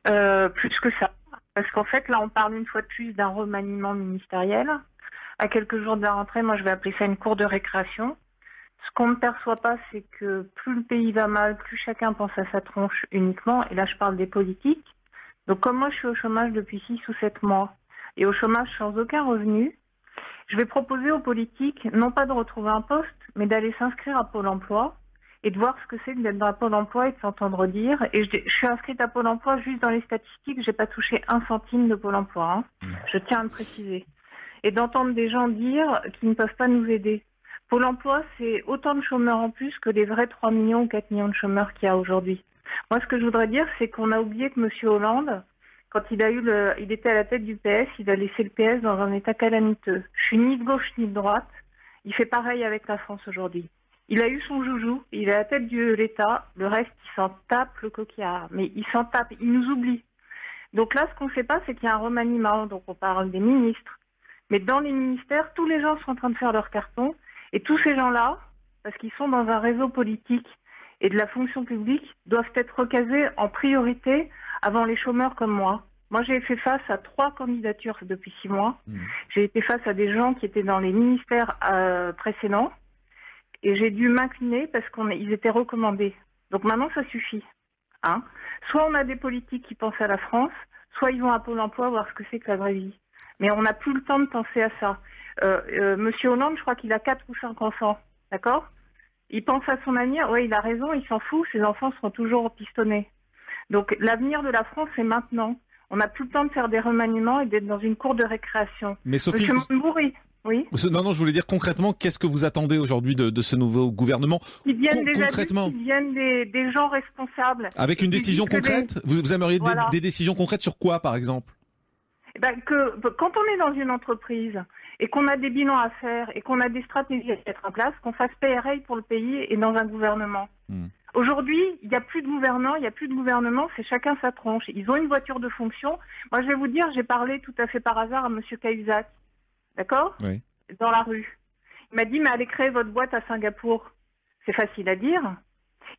Plus que ça. Parce qu'en fait, là, on parle une fois de plus d'un remaniement ministériel. À quelques jours de la rentrée, moi, je vais appeler ça une cour de récréation. Ce qu'on ne perçoit pas, c'est que plus le pays va mal, plus chacun pense à sa tronche uniquement. Et là, je parle des politiques. Donc, comme moi, je suis au chômage depuis 6 ou 7 mois, et au chômage sans aucun revenu, je vais proposer aux politiques, non pas de retrouver un poste, mais d'aller s'inscrire à Pôle emploi et de voir ce que c'est d'être dans Pôle emploi et de s'entendre dire. Et je suis inscrite à Pôle emploi juste dans les statistiques, j'ai pas touché un centime de Pôle emploi. Je tiens à le préciser. Et d'entendre des gens dire qu'ils ne peuvent pas nous aider. Pôle emploi, c'est autant de chômeurs en plus que les vrais 3 millions ou 4 millions de chômeurs qu'il y a aujourd'hui. Moi, ce que je voudrais dire, c'est qu'on a oublié que M. Hollande, quand il était à la tête du PS, il a laissé le PS dans un état calamiteux. Je suis ni de gauche ni de droite. Il fait pareil avec la France aujourd'hui. Il a eu son joujou, il est à la tête de l'État. Le reste, il s'en tape le coquillard. Mais il s'en tape, il nous oublie. Donc là, ce qu'on ne sait pas, c'est qu'il y a un remaniement. Donc on parle des ministres. Mais dans les ministères, tous les gens sont en train de faire leur carton. Et tous ces gens-là, parce qu'ils sont dans un réseau politique et de la fonction publique, doivent être recasés en priorité avant les chômeurs comme moi. Moi, j'ai fait face à 3 candidatures depuis 6 mois. J'ai été face à des gens qui étaient dans les ministères précédents et j'ai dû m'incliner parce qu'ils étaient recommandés. Donc maintenant, ça suffit. Soit on a des politiques qui pensent à la France, soit ils vont à Pôle emploi voir ce que c'est que la vraie vie. Mais on n'a plus le temps de penser à ça. Monsieur Hollande, je crois qu'il a 4 ou 5 enfants, d'accord? Il pense à son avenir, ouais, il a raison, il s'en fout, ses enfants seront toujours pistonnés. Donc l'avenir de la France, c'est maintenant. On n'a plus le temps de faire des remaniements et d'être dans une cour de récréation. Mais Sophie, Monsieur Montebourg, oui. Non, je voulais dire concrètement, qu'est-ce que vous attendez aujourd'hui de ce nouveau gouvernement? Ils viennent des adultes, ils viennent des gens responsables. Avec une décision concrète? Vous aimeriez des décisions concrètes sur quoi, par exemple? Quand on est dans une entreprise et qu'on a des bilans à faire et qu'on a des stratégies à mettre en place, qu'on fasse PRL pour le pays et dans un gouvernement. Aujourd'hui, il n'y a plus de gouvernants, il n'y a plus de gouvernement, c'est chacun sa tronche. Ils ont une voiture de fonction. Moi, je vais vous dire, j'ai parlé tout à fait par hasard à M. Cahuzac, d'accord? Oui. Dans la rue. Il m'a dit, mais allez créer votre boîte à Singapour. C'est facile à dire.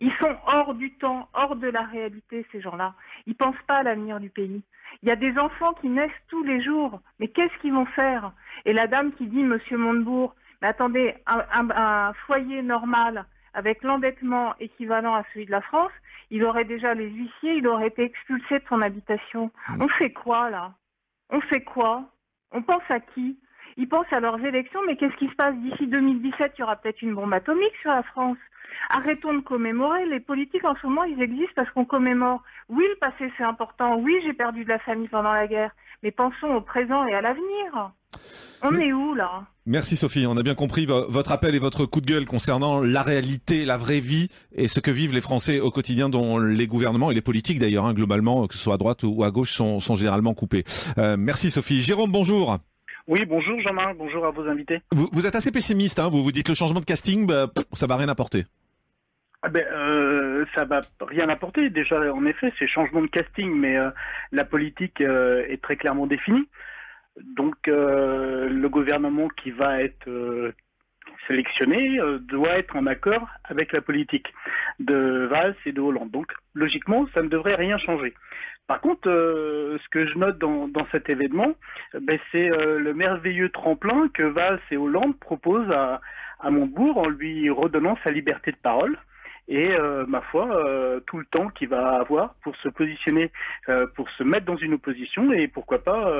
Ils sont hors du temps, hors de la réalité, ces gens-là. Ils pensent pas à l'avenir du pays. Il y a des enfants qui naissent tous les jours. Mais qu'est-ce qu'ils vont faire? Et la dame qui dit, Monsieur Montebourg, mais attendez, un foyer normal, avec l'endettement équivalent à celui de la France, il aurait déjà les huissiers, il aurait été expulsé de son habitation. On fait quoi, là? On fait quoi? On pense à qui? ils pensent à leurs élections, mais qu'est-ce qui se passe d'ici 2017? Il y aura peut-être une bombe atomique sur la France. Arrêtons de commémorer. Les politiques, en ce moment, ils existent parce qu'on commémore. Oui, le passé, c'est important. Oui, j'ai perdu de la famille pendant la guerre. Mais pensons au présent et à l'avenir. On est où, là? Merci Sophie, on a bien compris votre appel et votre coup de gueule concernant la réalité, la vraie vie et ce que vivent les Français au quotidien, dont les gouvernements et les politiques d'ailleurs, globalement, que ce soit à droite ou à gauche, sont généralement coupés. Merci Sophie. Jérôme, bonjour. Oui, bonjour Jean-Marc, bonjour à vos invités. Vous êtes assez pessimiste, vous vous dites le changement de casting, ça va rien apporter. Ça va rien apporter. Déjà, en effet, c'est changement de casting, mais la politique est très clairement définie. Donc, le gouvernement qui va être sélectionné doit être en accord avec la politique de Valls et de Hollande. Donc, logiquement, ça ne devrait rien changer. Par contre, ce que je note dans cet événement, c'est le merveilleux tremplin que Valls et Hollande proposent à Montebourg en lui redonnant sa liberté de parole. Et ma foi, tout le temps qu'il va avoir pour se positionner, pour se mettre dans une opposition et pourquoi pas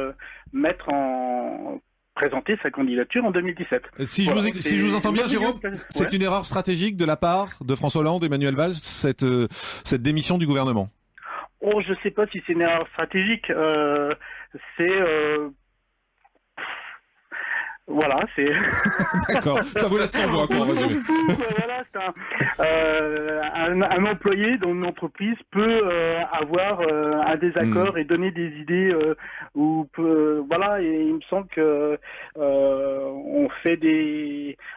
présenter sa candidature en 2017. Si je vous entends bien, Jérôme, c'est une erreur stratégique de la part de François Hollande et Manuel Valls, cette démission du gouvernement. Oh, je sais pas si c'est une erreur stratégique. Voilà, c'est... D'accord, ça vous laisse sans voix, quoi, en résumé. Voilà, c'est un employé dans une entreprise peut avoir un désaccord et donner des idées voilà, et il me semble que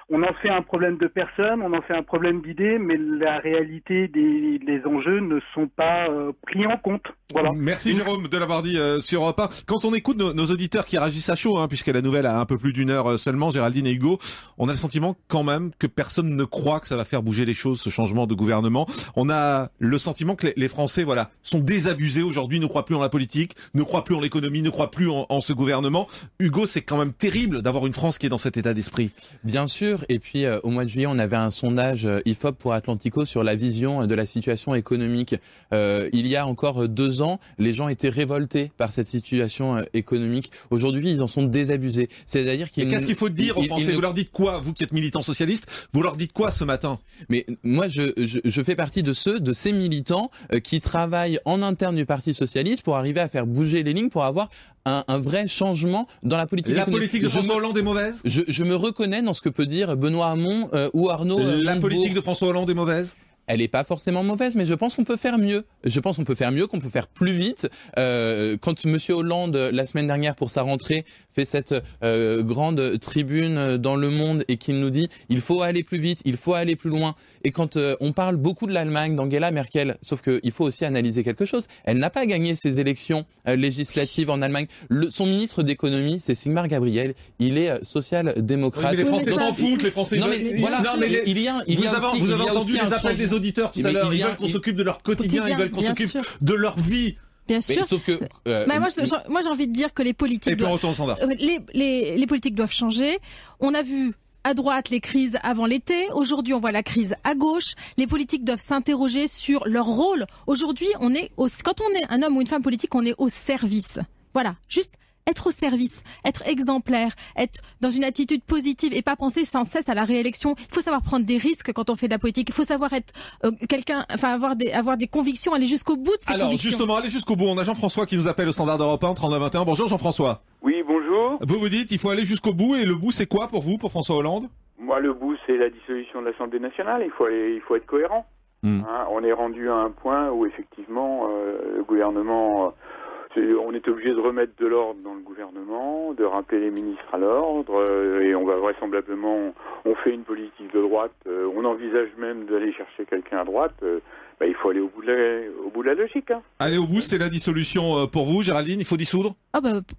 on en fait un problème de personnes, on en fait un problème d'idées, mais la réalité des enjeux ne sont pas pris en compte. Voilà. Merci Jérôme de l'avoir dit sur Europe 1. Quand on écoute nos auditeurs qui réagissent à chaud, puisque la nouvelle a un peu plus d'une heure seulement, Géraldine et Hugo, on a le sentiment quand même que personne ne croit que ça va faire bouger les choses, ce changement de gouvernement. On a le sentiment que les Français, sont désabusés aujourd'hui, ne croient plus en la politique, ne croient plus en l'économie, ne croient plus en ce gouvernement. Hugo, c'est quand même terrible d'avoir une France qui est dans cet état d'esprit. Bien sûr. Et puis, au mois de juillet, on avait un sondage IFOP pour Atlantico sur la vision de la situation économique. Il y a encore 2 ans, les gens étaient révoltés par cette situation économique. Aujourd'hui, ils en sont désabusés. C'est-à-dire qu'ils... Mais qu'est-ce qu'il faut dire aux Français? Vous leur dites quoi? Vous qui êtes militant socialiste, vous leur dites quoi ce matin? Mais moi, je fais partie de ces militants qui travaillent en interne du Parti socialiste pour arriver à faire bouger les lignes, pour avoir un vrai changement dans la politique économique. La politique de François Hollande est mauvaise? Je me reconnais dans ce que peut dire Benoît Hamon ou Arnaud La Montebourg. politique de François Hollande est mauvaise? Elle n'est pas forcément mauvaise, mais je pense qu'on peut faire mieux. Qu'on peut faire plus vite. Quand Monsieur Hollande, la semaine dernière, pour sa rentrée, fait cette grande tribune dans Le Monde et qu'il nous dit « il faut aller plus vite, il faut aller plus loin ». Et quand on parle beaucoup de l'Allemagne, d'Angela Merkel, sauf qu'il faut aussi analyser quelque chose. Elle n'a pas gagné ses élections législatives en Allemagne. Son ministre d'économie, c'est Sigmar Gabriel. Il est social-démocrate. Oui, mais les Français s'en foutent, les Français... Vous avez entendu les appels des auditeurs tout à l'heure. Ils veulent qu'on s'occupe de leur quotidien, ils veulent qu'on s'occupe de leur vie. Bien sûr. Sauf que, moi, j'ai envie de dire que les politiques les politiques doivent changer. On a vu à droite les crises avant l'été. Aujourd'hui, on voit la crise à gauche. Les politiques doivent s'interroger sur leur rôle. Aujourd'hui, quand on est un homme ou une femme politique, on est au service. Voilà. Juste être au service, être exemplaire, être dans une attitude positive et pas penser sans cesse à la réélection. Il faut savoir prendre des risques quand on fait de la politique. Il faut savoir être avoir des convictions, aller jusqu'au bout de ses convictions. Alors justement, aller jusqu'au bout. On a Jean-François qui nous appelle au standard d'Europe 1, 3921. Bonjour Jean-François. Oui, bonjour. Vous dites il faut aller jusqu'au bout, et le bout c'est quoi pour vous, pour François Hollande? Moi, le bout c'est la dissolution de l'Assemblée nationale. Il faut être cohérent. On est rendu à un point où effectivement le gouvernement... on est obligé de remettre de l'ordre dans le gouvernement, de rappeler les ministres à l'ordre, et on va vraisemblablement, on fait une politique de droite, on envisage même d'aller chercher quelqu'un à droite. Il faut aller au bout de la logique. Aller au bout, c'est la dissolution pour vous, Géraldine? Il faut dissoudre?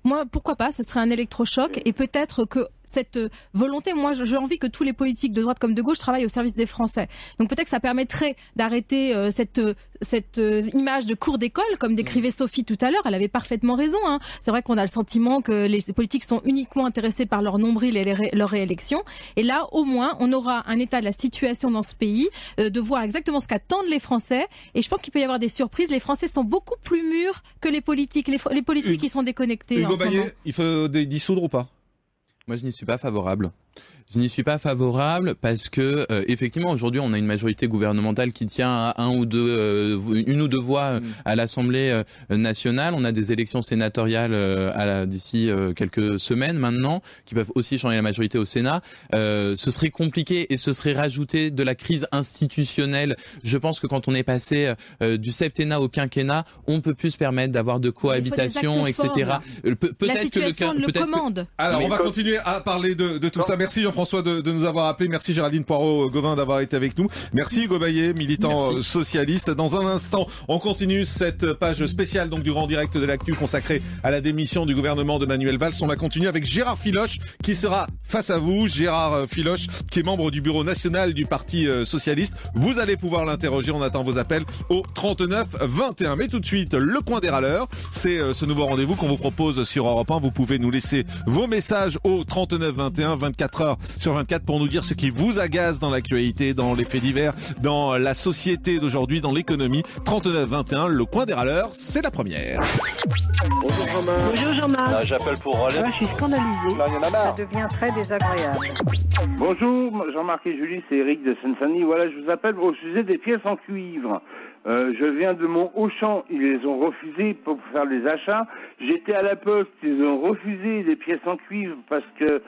Moi, pourquoi pas? Ce serait un électrochoc, et peut-être que cette volonté, moi j'ai envie que tous les politiques de droite comme de gauche travaillent au service des Français. Donc peut-être que ça permettrait d'arrêter cette image de cours d'école, comme décrivait Sophie tout à l'heure. Elle avait parfaitement raison. C'est vrai qu'on a le sentiment que les politiques sont uniquement intéressés par leur nombril et leur réélection. Et là, au moins, on aura un état de la situation dans ce pays, de voir exactement ce qu'attendent les Français. Et je pense qu'il peut y avoir des surprises. Les Français sont beaucoup plus mûrs que les politiques. Les politiques, ils sont déconnectés. Hugo Bayet, il faut dissoudre ou pas? Moi, je n'y suis pas favorable. Je n'y suis pas favorable parce que effectivement aujourd'hui on a une majorité gouvernementale qui tient à une ou deux voix à l'Assemblée nationale. On a des élections sénatoriales d'ici quelques semaines maintenant qui peuvent aussi changer la majorité au Sénat. Ce serait compliqué et ce serait rajouter de la crise institutionnelle. Je pense que quand on est passé du septennat au quinquennat, on ne peut plus se permettre d'avoir de cohabitation, etc. La situation le commande. Alors on va continuer à parler de tout ça. Merci Jean-François de nous avoir appelé. Merci Géraldine Poirot-Gauvin d'avoir été avec nous. Merci Hugo Baillet, militant socialiste. Dans un instant, on continue cette page spéciale donc du Grand Direct de l'actu consacrée à la démission du gouvernement de Manuel Valls. On va continuer avec Gérard Filoche qui sera face à vous. Gérard Filoche qui est membre du bureau national du Parti socialiste. Vous allez pouvoir l'interroger. On attend vos appels au 39 21. Mais tout de suite, le coin des râleurs. C'est ce nouveau rendez-vous qu'on vous propose sur Europe 1. Vous pouvez nous laisser vos messages au 39 21, 24 heures sur 24 pour nous dire ce qui vous agace dans l'actualité, dans les faits divers, dans la société d'aujourd'hui, dans l'économie. 39-21, le coin des râleurs, c'est la première. Bonjour Jean-Marc. Bonjour Jean-Marc. J'appelle pour râler. Je suis scandalisé. Ça devient très désagréable. Bonjour Jean-Marc et Julie, c'est Eric de Seine-Saint-Denis. Voilà, je vous appelle au sujet des pièces en cuivre. Je viens de mon Auchan, ils les ont refusées pour faire les achats. J'étais à la poste, ils ont refusé les pièces en cuivre parce que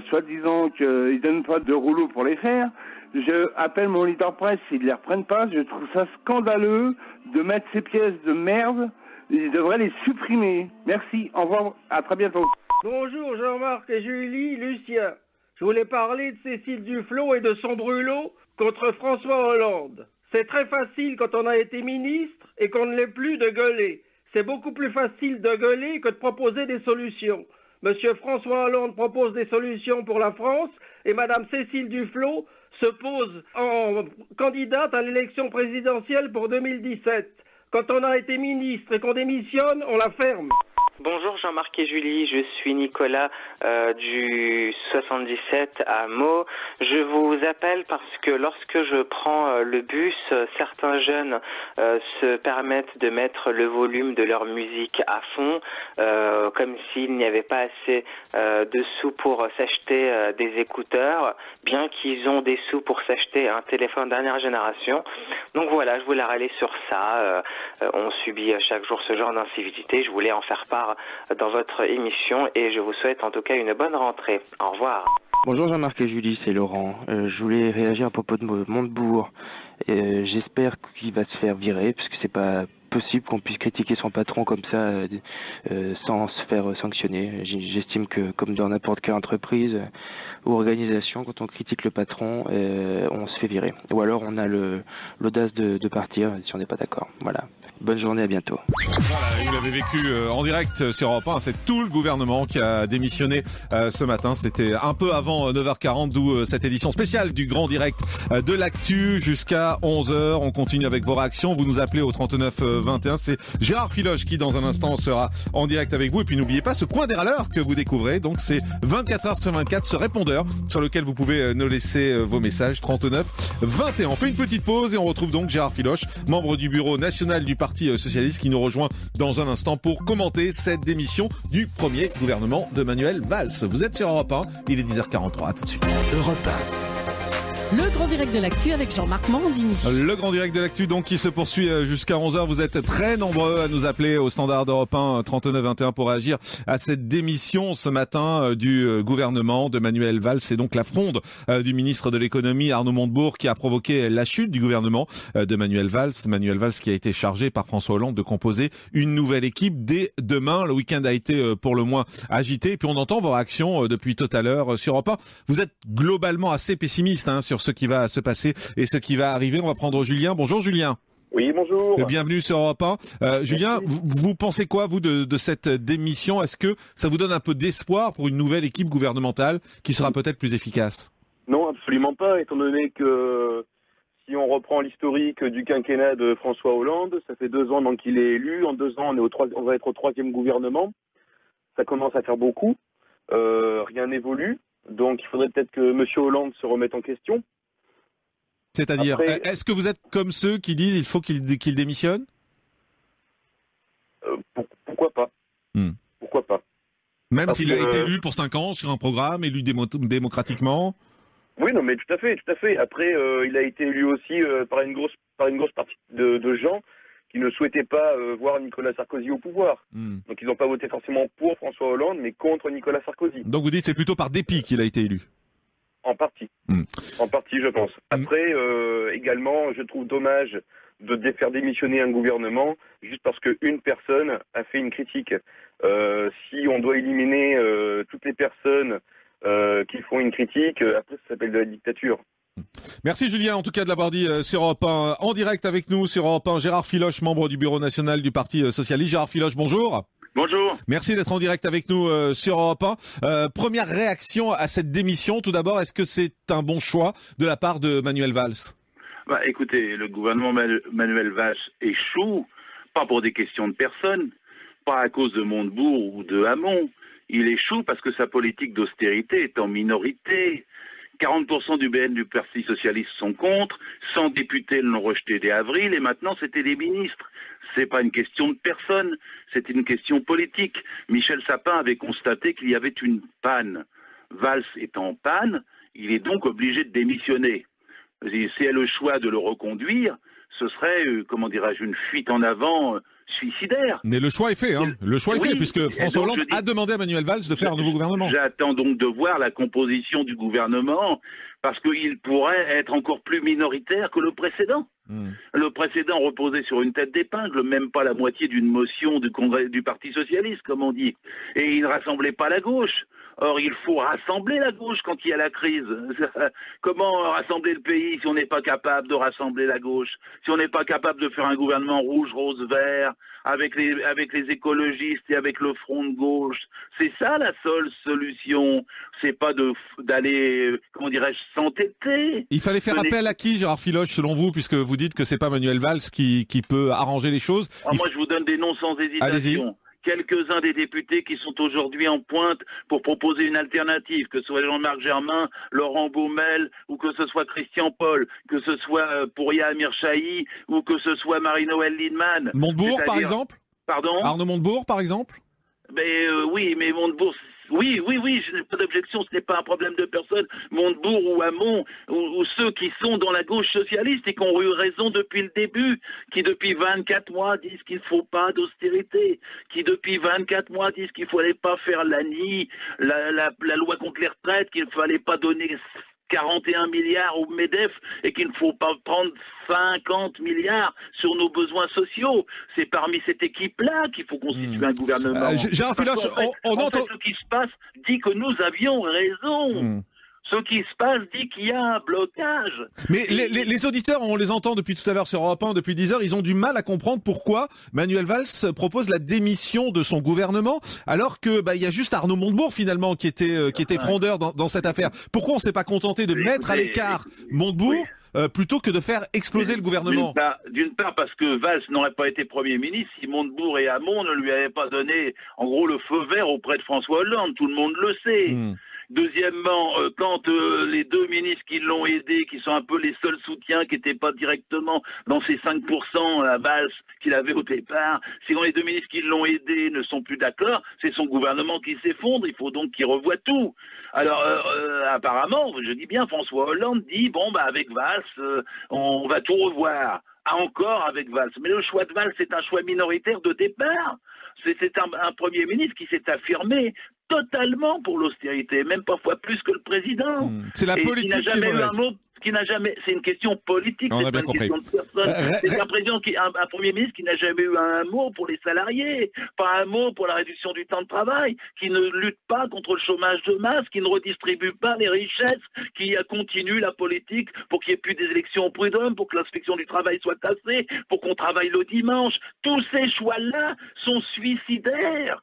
soi-disant qu'ils donnent pas de rouleau pour les faire. Je appelle mon leader presse, s'ils les reprennent pas, je trouve ça scandaleux de mettre ces pièces de merde. Ils devraient les supprimer. Merci, au revoir, à très bientôt. Bonjour Jean-Marc et Julie, Lucien. Je voulais parler de Cécile Duflot et de son brûlot contre François Hollande. C'est très facile quand on a été ministre et qu'on ne l'est plus de gueuler. C'est beaucoup plus facile de gueuler que de proposer des solutions. Monsieur François Hollande propose des solutions pour la France et Madame Cécile Duflot se pose en candidate à l'élection présidentielle pour 2017. Quand on a été ministre et qu'on démissionne, on la ferme. Bonjour Jean-Marc et Julie, je suis Nicolas du 77 à Meaux. Je vous appelle parce que lorsque je prends le bus, certains jeunes se permettent de mettre le volume de leur musique à fond, comme s'il n'y avait pas assez de sous pour s'acheter des écouteurs, bien qu'ils ont des sous pour s'acheter un téléphone dernière génération. Donc voilà, je voulais râler sur ça. On subit chaque jour ce genre d'incivilité. Je voulais en faire part dans votre émission et je vous souhaite en tout cas une bonne rentrée. Au revoir. Bonjour Jean-Marc et Julie, c'est Laurent. Je voulais réagir à propos de Montebourg. J'espère qu'il va se faire virer parce que c'est pas possible qu'on puisse critiquer son patron comme ça sans se faire sanctionner. J'estime que comme dans n'importe quelle entreprise ou organisation, quand on critique le patron, on se fait virer. Ou alors on a l'audace de partir si on n'est pas d'accord. Voilà. Bonne journée, à bientôt. Voilà, vous l'avez vécu en direct sur Europe 1. C'est tout le gouvernement qui a démissionné ce matin. C'était un peu avant 9h40, d'où cette édition spéciale du Grand Direct de l'actu jusqu'à 11h. On continue avec vos réactions. Vous nous appelez au 39 21. C'est Gérard Filoche qui, dans un instant, sera en direct avec vous. Et puis, n'oubliez pas ce coin des râleurs que vous découvrez. Donc, c'est 24 heures sur 24, ce répondeur sur lequel vous pouvez nous laisser vos messages. 39 21. On fait une petite pause et on retrouve donc Gérard Filoche, membre du bureau national du Parti socialiste, qui nous rejoint dans un instant pour commenter cette démission du premier gouvernement de Manuel Valls. Vous êtes sur Europe 1, il est 10h43, à tout de suite. Europe 1. Le Grand Direct de l'actu avec Jean-Marc Morandini. Le Grand Direct de l'actu donc qui se poursuit jusqu'à 11h. Vous êtes très nombreux à nous appeler au standard d'Europe 1 39 21 pour réagir à cette démission ce matin du gouvernement de Manuel Valls. C'est donc la fronde du ministre de l'économie Arnaud Montebourg qui a provoqué la chute du gouvernement de Manuel Valls. Manuel Valls qui a été chargé par François Hollande de composer une nouvelle équipe dès demain. Le week-end a été pour le moins agité. Et puis on entend vos réactions depuis tout à l'heure sur Europe 1. Vous êtes globalement assez pessimiste sur ce qui va se passer et ce qui va arriver. On va prendre Julien. Bonjour Julien. Oui, bonjour. Bienvenue sur Europe 1. Julien, vous pensez quoi, vous, de cette démission? Est-ce que ça vous donne un peu d'espoir pour une nouvelle équipe gouvernementale qui sera peut-être plus efficace? Non, absolument pas, étant donné que si on reprend l'historique du quinquennat de François Hollande, ça fait 2 ans donc qu'il est élu. En 2 ans, on va être au 3e gouvernement. Ça commence à faire beaucoup. Rien n'évolue. Donc il faudrait peut-être que M. Hollande se remette en question. C'est-à-dire, est-ce que vous êtes comme ceux qui disent il faut qu'il démissionne? Pourquoi pas? Pourquoi pas? Même s'il a été élu pour 5 ans sur un programme, élu démocratiquement. Oui, non, mais tout à fait. Après, il a été élu aussi par une grosse partie de gens qui ne souhaitaient pas voir Nicolas Sarkozy au pouvoir. Donc ils n'ont pas voté forcément pour François Hollande, mais contre Nicolas Sarkozy. Donc vous dites c'est plutôt par dépit qu'il a été élu. En partie. En partie, je pense. Après, également, je trouve dommage de faire démissionner un gouvernement juste parce qu'une personne a fait une critique. Si on doit éliminer toutes les personnes qui font une critique, après ça s'appelle de la dictature. Merci Julien, en tout cas de l'avoir dit sur Europe 1. En direct avec nous sur Europe 1, Gérard Filoche, membre du bureau national du Parti socialiste. Gérard Filoche, bonjour. Bonjour. Merci d'être en direct avec nous sur Europe 1. Première réaction à cette démission, tout d'abord, est-ce que c'est un bon choix de la part de Manuel Valls? Écoutez, le gouvernement Manuel Valls échoue, pas pour des questions de personnes, pas à cause de Montebourg ou de Hamon. Il échoue parce que sa politique d'austérité est en minorité. 40% du BN du Parti socialiste sont contre, 100 députés l'ont rejeté dès avril et maintenant c'était les ministres. C'est pas une question de personne, c'est une question politique. Michel Sapin avait constaté qu'il y avait une panne. Valls est en panne, il est donc obligé de démissionner. Si elle a le choix de le reconduire, ce serait, une fuite en avant suicidaire. Mais le choix est fait, hein. Le choix est fait, puisque François Hollande a demandé à Manuel Valls de faire un nouveau gouvernement. J'attends donc de voir la composition du gouvernement, parce qu'il pourrait être encore plus minoritaire que le précédent. Le précédent reposait sur une tête d'épingle, même pas la moitié d'une motion du Congrès du Parti socialiste, comme on dit. Et il ne rassemblait pas la gauche. Or, il faut rassembler la gauche quand il y a la crise. Comment rassembler le pays si on n'est pas capable de rassembler la gauche? Si on n'est pas capable de faire un gouvernement rouge, rose, vert, avec les écologistes et avec le front de gauche? C'est ça la seule solution. C'est pas d'aller, s'entêter. Il fallait faire appel à qui, Gérard Filoche, selon vous, puisque vous dites que c'est pas Manuel Valls qui peut arranger les choses? Moi, je vous donne des noms sans hésitation. Allez-y. Quelques-uns des députés qui sont aujourd'hui en pointe pour proposer une alternative, que ce soit Jean-Marc Germain, Laurent Baumel, ou que ce soit Christian Paul, que ce soit Pouria Amirchahi, ou que ce soit Marie-Noëlle Lienemann. Montebourg, par exemple? Pardon? Arnaud Montebourg, par exemple? Oui, mais Montebourg... Oui, je n'ai pas d'objection, ce n'est pas un problème de personne. Montebourg ou Hamon, ou ceux qui sont dans la gauche socialiste et qui ont eu raison depuis le début, qui depuis 24 mois disent qu'il ne faut pas d'austérité, qui depuis 24 mois disent qu'il ne fallait pas faire l'ANI, la loi contre les retraites, qu'il ne fallait pas donner 41 milliards au MEDEF et qu'il ne faut pas prendre 50 milliards sur nos besoins sociaux. C'est parmi cette équipe-là qu'il faut constituer un gouvernement. Gérard Filoche, on entend... ce qui se passe dit que nous avions raison. Ce qui se passe dit qu'il y a un blocage. Mais les auditeurs, on les entend depuis tout à l'heure sur Europe 1, depuis 10 heures, ils ont du mal à comprendre pourquoi Manuel Valls propose la démission de son gouvernement, alors que il y a juste Arnaud Montebourg finalement qui était frondeur dans cette affaire. Pourquoi on s'est pas contenté de mettre à l'écart Montebourg plutôt que de faire exploser le gouvernement? D'une part parce que Valls n'aurait pas été Premier ministre si Montebourg et Hamon ne lui avaient pas donné en gros le feu vert auprès de François Hollande, tout le monde le sait. Deuxièmement, quand les deux ministres qui l'ont aidé, qui sont un peu les seuls soutiens, qui n'étaient pas directement dans ces 5% à Valls qu'il avait au départ, si les deux ministres qui l'ont aidé ne sont plus d'accord, c'est son gouvernement qui s'effondre, il faut donc qu'il revoie tout. Alors, apparemment, je dis bien, François Hollande dit, avec Valls, on va tout revoir. Encore avec Valls. Mais le choix de Valls, c'est un choix minoritaire de départ. C'est un Premier ministre qui s'est affirmé totalement pour l'austérité, même parfois plus que le président. C'est la politique qui n'a jamais eu un mot, c'est une question politique, c'est pas une question de personne. C'est un Premier ministre qui n'a jamais eu un mot pour les salariés, pas un mot pour la réduction du temps de travail, qui ne lutte pas contre le chômage de masse, qui ne redistribue pas les richesses, qui continue la politique pour qu'il n'y ait plus des élections au prud'homme, pour que l'inspection du travail soit cassée, pour qu'on travaille le dimanche. Tous ces choix-là sont suicidaires.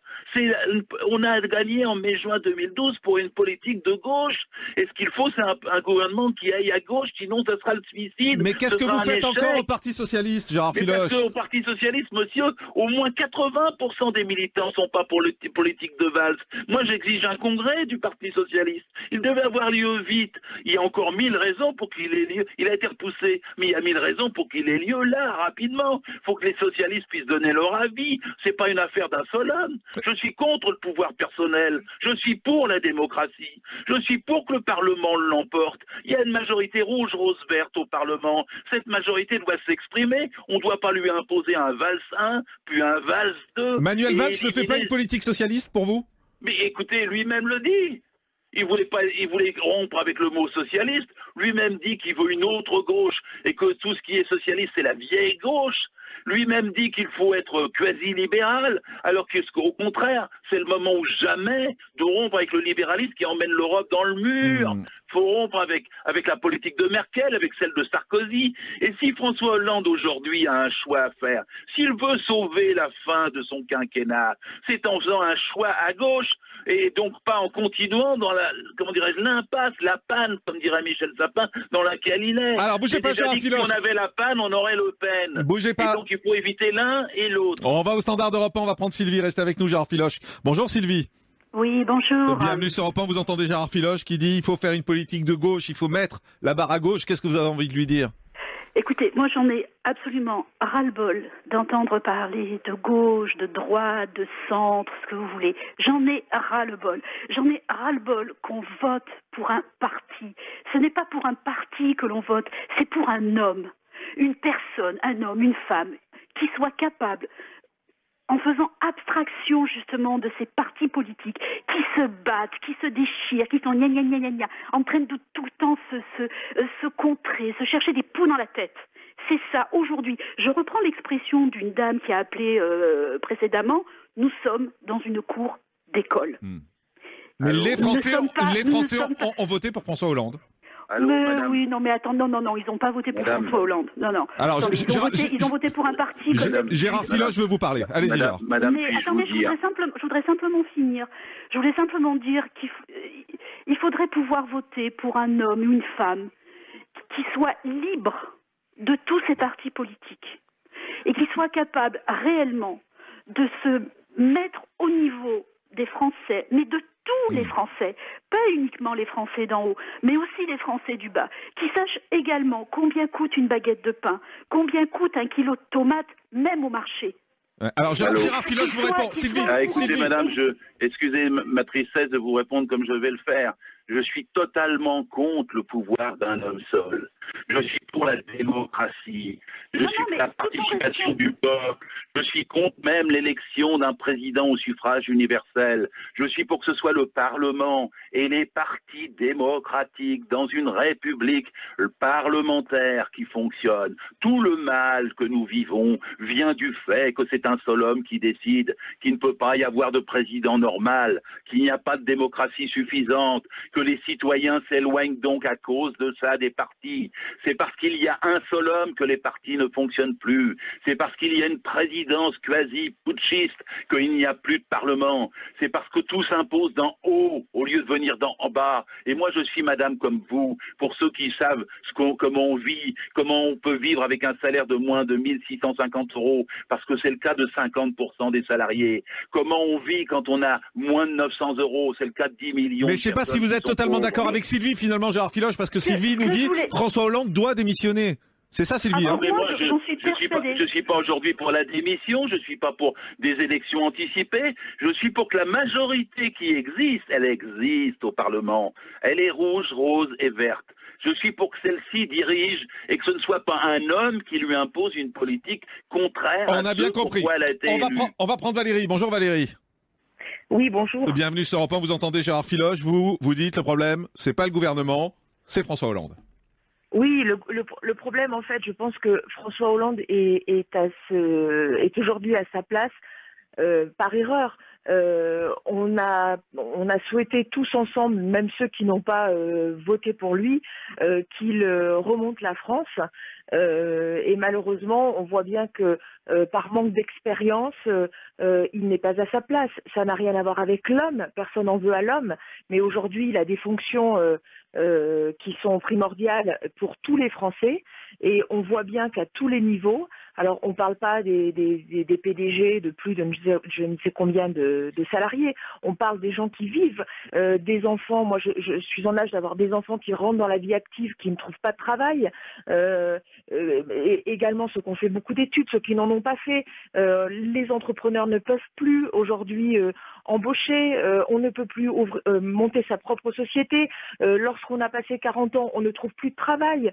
On a gagné en mai-juin 2012 pour une politique de gauche. Et ce qu'il faut, c'est un gouvernement qui aille à gauche. gauche, sinon ce sera le suicide. Mais qu'est-ce que vous faites encore au Parti Socialiste, Gérard Filoche? Parce qu'au Parti Socialiste, monsieur, au moins 80% des militants sont pas pour le politique de Valls. Moi, j'exige un congrès du Parti Socialiste. Il devait avoir lieu vite. Il y a encore 1000 raisons pour qu'il ait lieu. Il a été repoussé, mais il y a 1000 raisons pour qu'il ait lieu là, rapidement. Il faut que les socialistes puissent donner leur avis. C'est pas une affaire d'un seul homme. Je suis contre le pouvoir personnel. Je suis pour la démocratie. Je suis pour que le Parlement l'emporte. Il y a une majorité rouge, rose, verte au Parlement. Cette majorité doit s'exprimer. On ne doit pas lui imposer un Valls 1, puis un Valls 2. Manuel Valls ne fait pas une politique socialiste pour vous? Mais écoutez, lui-même le dit. Il voulait rompre avec le mot socialiste. Lui-même dit qu'il veut une autre gauche et que tout ce qui est socialiste, c'est la vieille gauche. Lui-même dit qu'il faut être quasi-libéral, alors qu'au contraire, c'est le moment ou jamais de rompre avec le libéralisme qui emmène l'Europe dans le mur. Il faut rompre avec la politique de Merkel, avec celle de Sarkozy. Et si François Hollande aujourd'hui a un choix à faire, s'il veut sauver la fin de son quinquennat, c'est en faisant un choix à gauche et donc pas en continuant dans l'impasse, la panne, comme dirait Michel Sapin, dans laquelle il est. Alors bougez pas, Gérard Filoche. Si on avait la panne, on aurait Le Pen. Bougez pas. Et donc il faut éviter l'un et l'autre. On va au Standard d'Europe 1, on va prendre Sylvie. Restez avec nous, Gérard Filoche. Bonjour Sylvie. Oui, bonjour. Bienvenue sur Europe 1, vous entendez Gérard Filoche qui dit il faut faire une politique de gauche, il faut mettre la barre à gauche. Qu'est-ce que vous avez envie de lui dire? Écoutez, moi j'en ai absolument ras-le-bol d'entendre parler de gauche, de droite, de centre, ce que vous voulez. J'en ai ras-le-bol. J'en ai ras-le-bol qu'on vote pour un parti. Ce n'est pas pour un parti que l'on vote, c'est pour un homme, une personne, un homme, une femme, qui soit capable, en faisant abstraction justement de ces partis politiques qui se battent, qui se déchirent, qui sont gna, en train de tout le temps se contrer, se chercher des poux dans la tête. C'est ça, aujourd'hui. Je reprends l'expression d'une dame qui a appelé précédemment, nous sommes dans une cour d'école. Mais alors, les Français ont voté pour François Hollande. Allô, mais oui, non, mais attends, non, ils n'ont pas voté pour François Hollande. Non. Alors, ils ont voté pour un parti. Gérard Filoche veut vous parler. Allez-y, Gérard. Mais attendez, je voudrais simplement finir. Je voulais simplement dire qu'il faudrait pouvoir voter pour un homme ou une femme qui soit libre de tous ces partis politiques et qui soit capable réellement de se mettre au niveau des Français, mais de tous les Français, pas uniquement les Français d'en haut, mais aussi les Français du bas, qui sachent également combien coûte une baguette de pain, combien coûte un kilo de tomates, même au marché. Alors, Gérard Filoche vous répond. Sylvie. Écoutez, madame, excusez ma tristesse de vous répondre comme je vais le faire. Je suis totalement contre le pouvoir d'un homme seul. Je suis pour la démocratie. Je suis pour la participation du peuple. Je suis contre même l'élection d'un président au suffrage universel. Je suis pour que ce soit le Parlement et les partis démocratiques dans une république parlementaire qui fonctionne. Tout le mal que nous vivons vient du fait que c'est un seul homme qui décide, qu'il ne peut pas y avoir de président normal, qu'il n'y a pas de démocratie suffisante, que les citoyens s'éloignent donc à cause de ça des partis. C'est parce qu'il y a un seul homme que les partis ne fonctionnent plus. C'est parce qu'il y a une présidence quasi-putschiste qu'il n'y a plus de parlement. C'est parce que tout s'impose d'en haut au lieu de venir d'en bas. Et moi, je suis madame comme vous, pour ceux qui savent comment on vit, comment on peut vivre avec un salaire de moins de 1650 €, parce que c'est le cas de 50% des salariés. Comment on vit quand on a moins de 900 €, c'est le cas de 10 millions. Mais je ne sais pas si vous êtes totalement d'accord avec Sylvie, finalement, Gérard Filoche, parce que Sylvie nous dit François Hollande doit démissionner. C'est ça, Sylvie. Mais moi, je suis pas aujourd'hui pour la démission, je suis pas pour des élections anticipées, je suis pour que la majorité qui existe, elle existe au Parlement. Elle est rouge, rose et verte. Je suis pour que celle-ci dirige et que ce ne soit pas un homme qui lui impose une politique contraire à ce pourquoi elle a été élue. On va prendre Valérie. Bonjour Valérie. Oui, bonjour. Bienvenue sur Europe 1, vous entendez Gérard Filoche, vous dites le problème, c'est pas le gouvernement, c'est François Hollande. Oui, le problème, en fait, je pense que François Hollande est aujourd'hui à sa place par erreur. On a souhaité tous ensemble, même ceux qui n'ont pas voté pour lui, qu'il remonte la France. Et malheureusement, on voit bien que par manque d'expérience, il n'est pas à sa place. Ça n'a rien à voir avec l'homme, personne n'en veut à l'homme, mais aujourd'hui, il a des fonctions qui sont primordiales pour tous les Français. Et on voit bien qu'à tous les niveaux, alors on ne parle pas des PDG de plus de je ne sais combien de salariés, on parle des gens qui vivent, des enfants. Moi, je suis en âge d'avoir des enfants qui rentrent dans la vie active, qui ne trouvent pas de travail, et également ceux qui ont fait beaucoup d'études, ceux qui n'en ont pas fait. Les entrepreneurs ne peuvent plus aujourd'hui embaucher, on ne peut plus monter sa propre société. Lorsqu'on a passé 40 ans, on ne trouve plus de travail.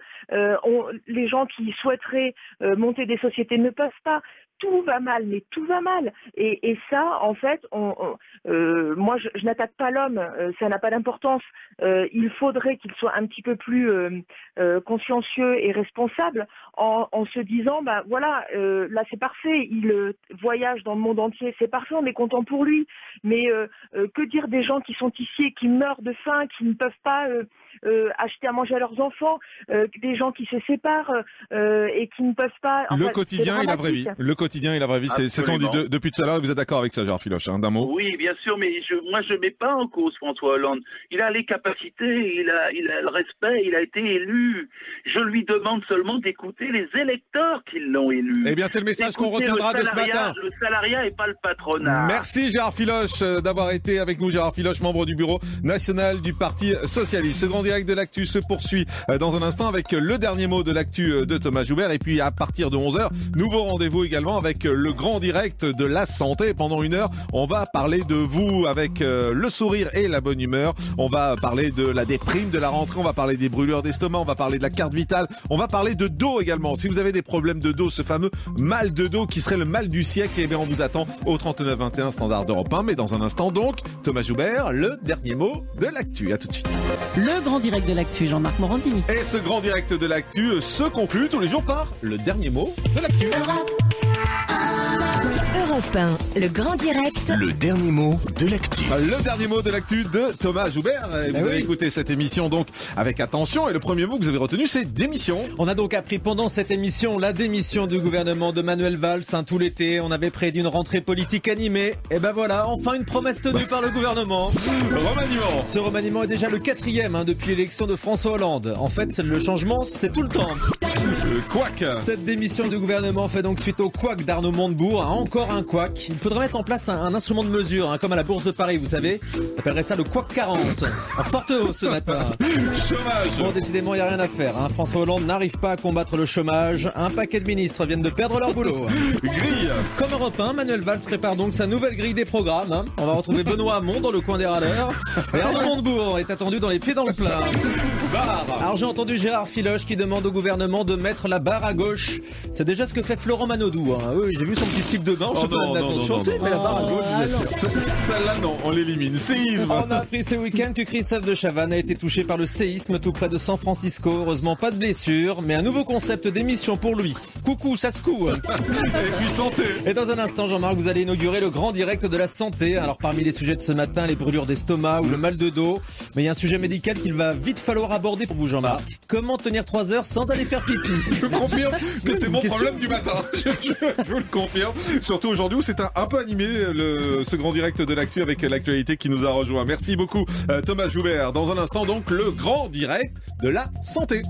Les gens qui souhaiteraient monter des sociétés ne peuvent pas. Tout va mal, mais tout va mal. Et ça, en fait, moi, je n'attaque pas l'homme, ça n'a pas d'importance. Il faudrait qu'il soit un petit peu plus consciencieux et responsable en se disant, bah voilà, là c'est parfait, il voyage dans le monde entier, c'est parfait, on est content pour lui. Mais que dire des gens qui sont ici et qui meurent de faim, qui ne peuvent pas acheter à manger à leurs enfants, des gens qui se séparent et qui ne peuvent pas... Le quotidien et la vraie vie. Le quotidien et la vraie vie, c'est on dit depuis tout à l'heure. Vous êtes d'accord avec ça, Gérard Filoche, d'un mot? Oui, bien sûr, mais moi je mets pas en cause François Hollande. Il a les capacités, il a le respect, il a été élu. Je lui demande seulement d'écouter les électeurs qui l'ont élu. Eh bien, c'est le message qu'on retiendra de ce matin. Le salariat et pas le patronat. Merci Gérard Filoche d'avoir été avec nous. Gérard Filoche, membre du bureau national du Parti Socialiste. Ce grand direct de l'actu se poursuit dans un instant avec le dernier mot de l'actu de Thomas Joubert. Et puis à partir de 11h, nouveau rendez-vous également avec le grand direct de la santé. Pendant 1 heure, on va parler de vous avec le sourire et la bonne humeur. On va parler de la déprime de la rentrée. On va parler des brûlures d'estomac. On va parler de la carte vitale. On va parler de dos également. Si vous avez des problèmes de dos, ce fameux mal de dos qui serait le mal du siècle, eh bien on vous attend au 3921 standard d'Europe 1. Mais dans un instant donc, Thomas Joubert, le dernier mot de l'actu. À tout de suite. Le grand direct de l'actu, Jean-Marc Morandini. Et ce grand direct de l'actu se conclut tous les jours par le dernier mot de l'actu. Europe 1, le grand direct. Le dernier mot de l'actu. Le dernier mot de l'actu de Thomas Joubert. Et vous avez écouté cette émission donc avec attention. Et le premier mot que vous avez retenu, c'est démission. On a donc appris pendant cette émission la démission du gouvernement de Manuel Valls. Tout l'été, on avait prédit une rentrée politique animée. Et ben voilà, enfin une promesse tenue par le gouvernement. Remaniement. Ce remaniement est déjà le 4e depuis l'élection de François Hollande. En fait, le changement, c'est tout le temps. Couac. Cette démission du gouvernement fait donc suite au couac d'Arnaud Montebourg. Encore un couac. Il faudrait mettre en place un instrument de mesure, comme à la Bourse de Paris, vous savez. On appellerait ça le couac 40. En forte hausse ce matin. Chômage. Bon, décidément, il n'y a rien à faire. François Hollande n'arrive pas à combattre le chômage. Un paquet de ministres viennent de perdre leur boulot. Grille. Comme Europe 1, Manuel Valls prépare donc sa nouvelle grille des programmes. On va retrouver Benoît Hamon dans le coin des râleurs. Et Arnaud Montebourg est attendu dans les pieds dans le plat. Barre. Alors j'ai entendu Gérard Filoche qui demande au gouvernement de mettre la barre à gauche. C'est déjà ce que fait Florent Manodou. Oui, j'ai vu son petit slip de bain. Je sais pas l'attention, mais la barre à gauche, je vous assure. Celle-là, non, on l'élimine. Séisme. On a appris ce week-end que Christophe de Chavannes a été touché par le séisme tout près de San Francisco. Heureusement, pas de blessure, mais un nouveau concept d'émission pour lui. Coucou, ça se coud. Et puis santé. Et dans un instant, Jean-Marc, vous allez inaugurer le grand direct de la santé. Alors parmi les sujets de ce matin, les brûlures d'estomac ou le mal de dos. Mais il y a un sujet médical qu'il va vite falloir aborder pour vous, Jean-Marc. Comment tenir 3 heures sans aller faire pipi? Je vous confirme que c'est mon problème du matin. Je vous le confirme. Surtout aujourd'hui où c'est un peu animé ce grand direct de l'actu avec l'actualité qui nous a rejoint. Merci beaucoup Thomas Joubert. Dans un instant donc le grand direct de la santé.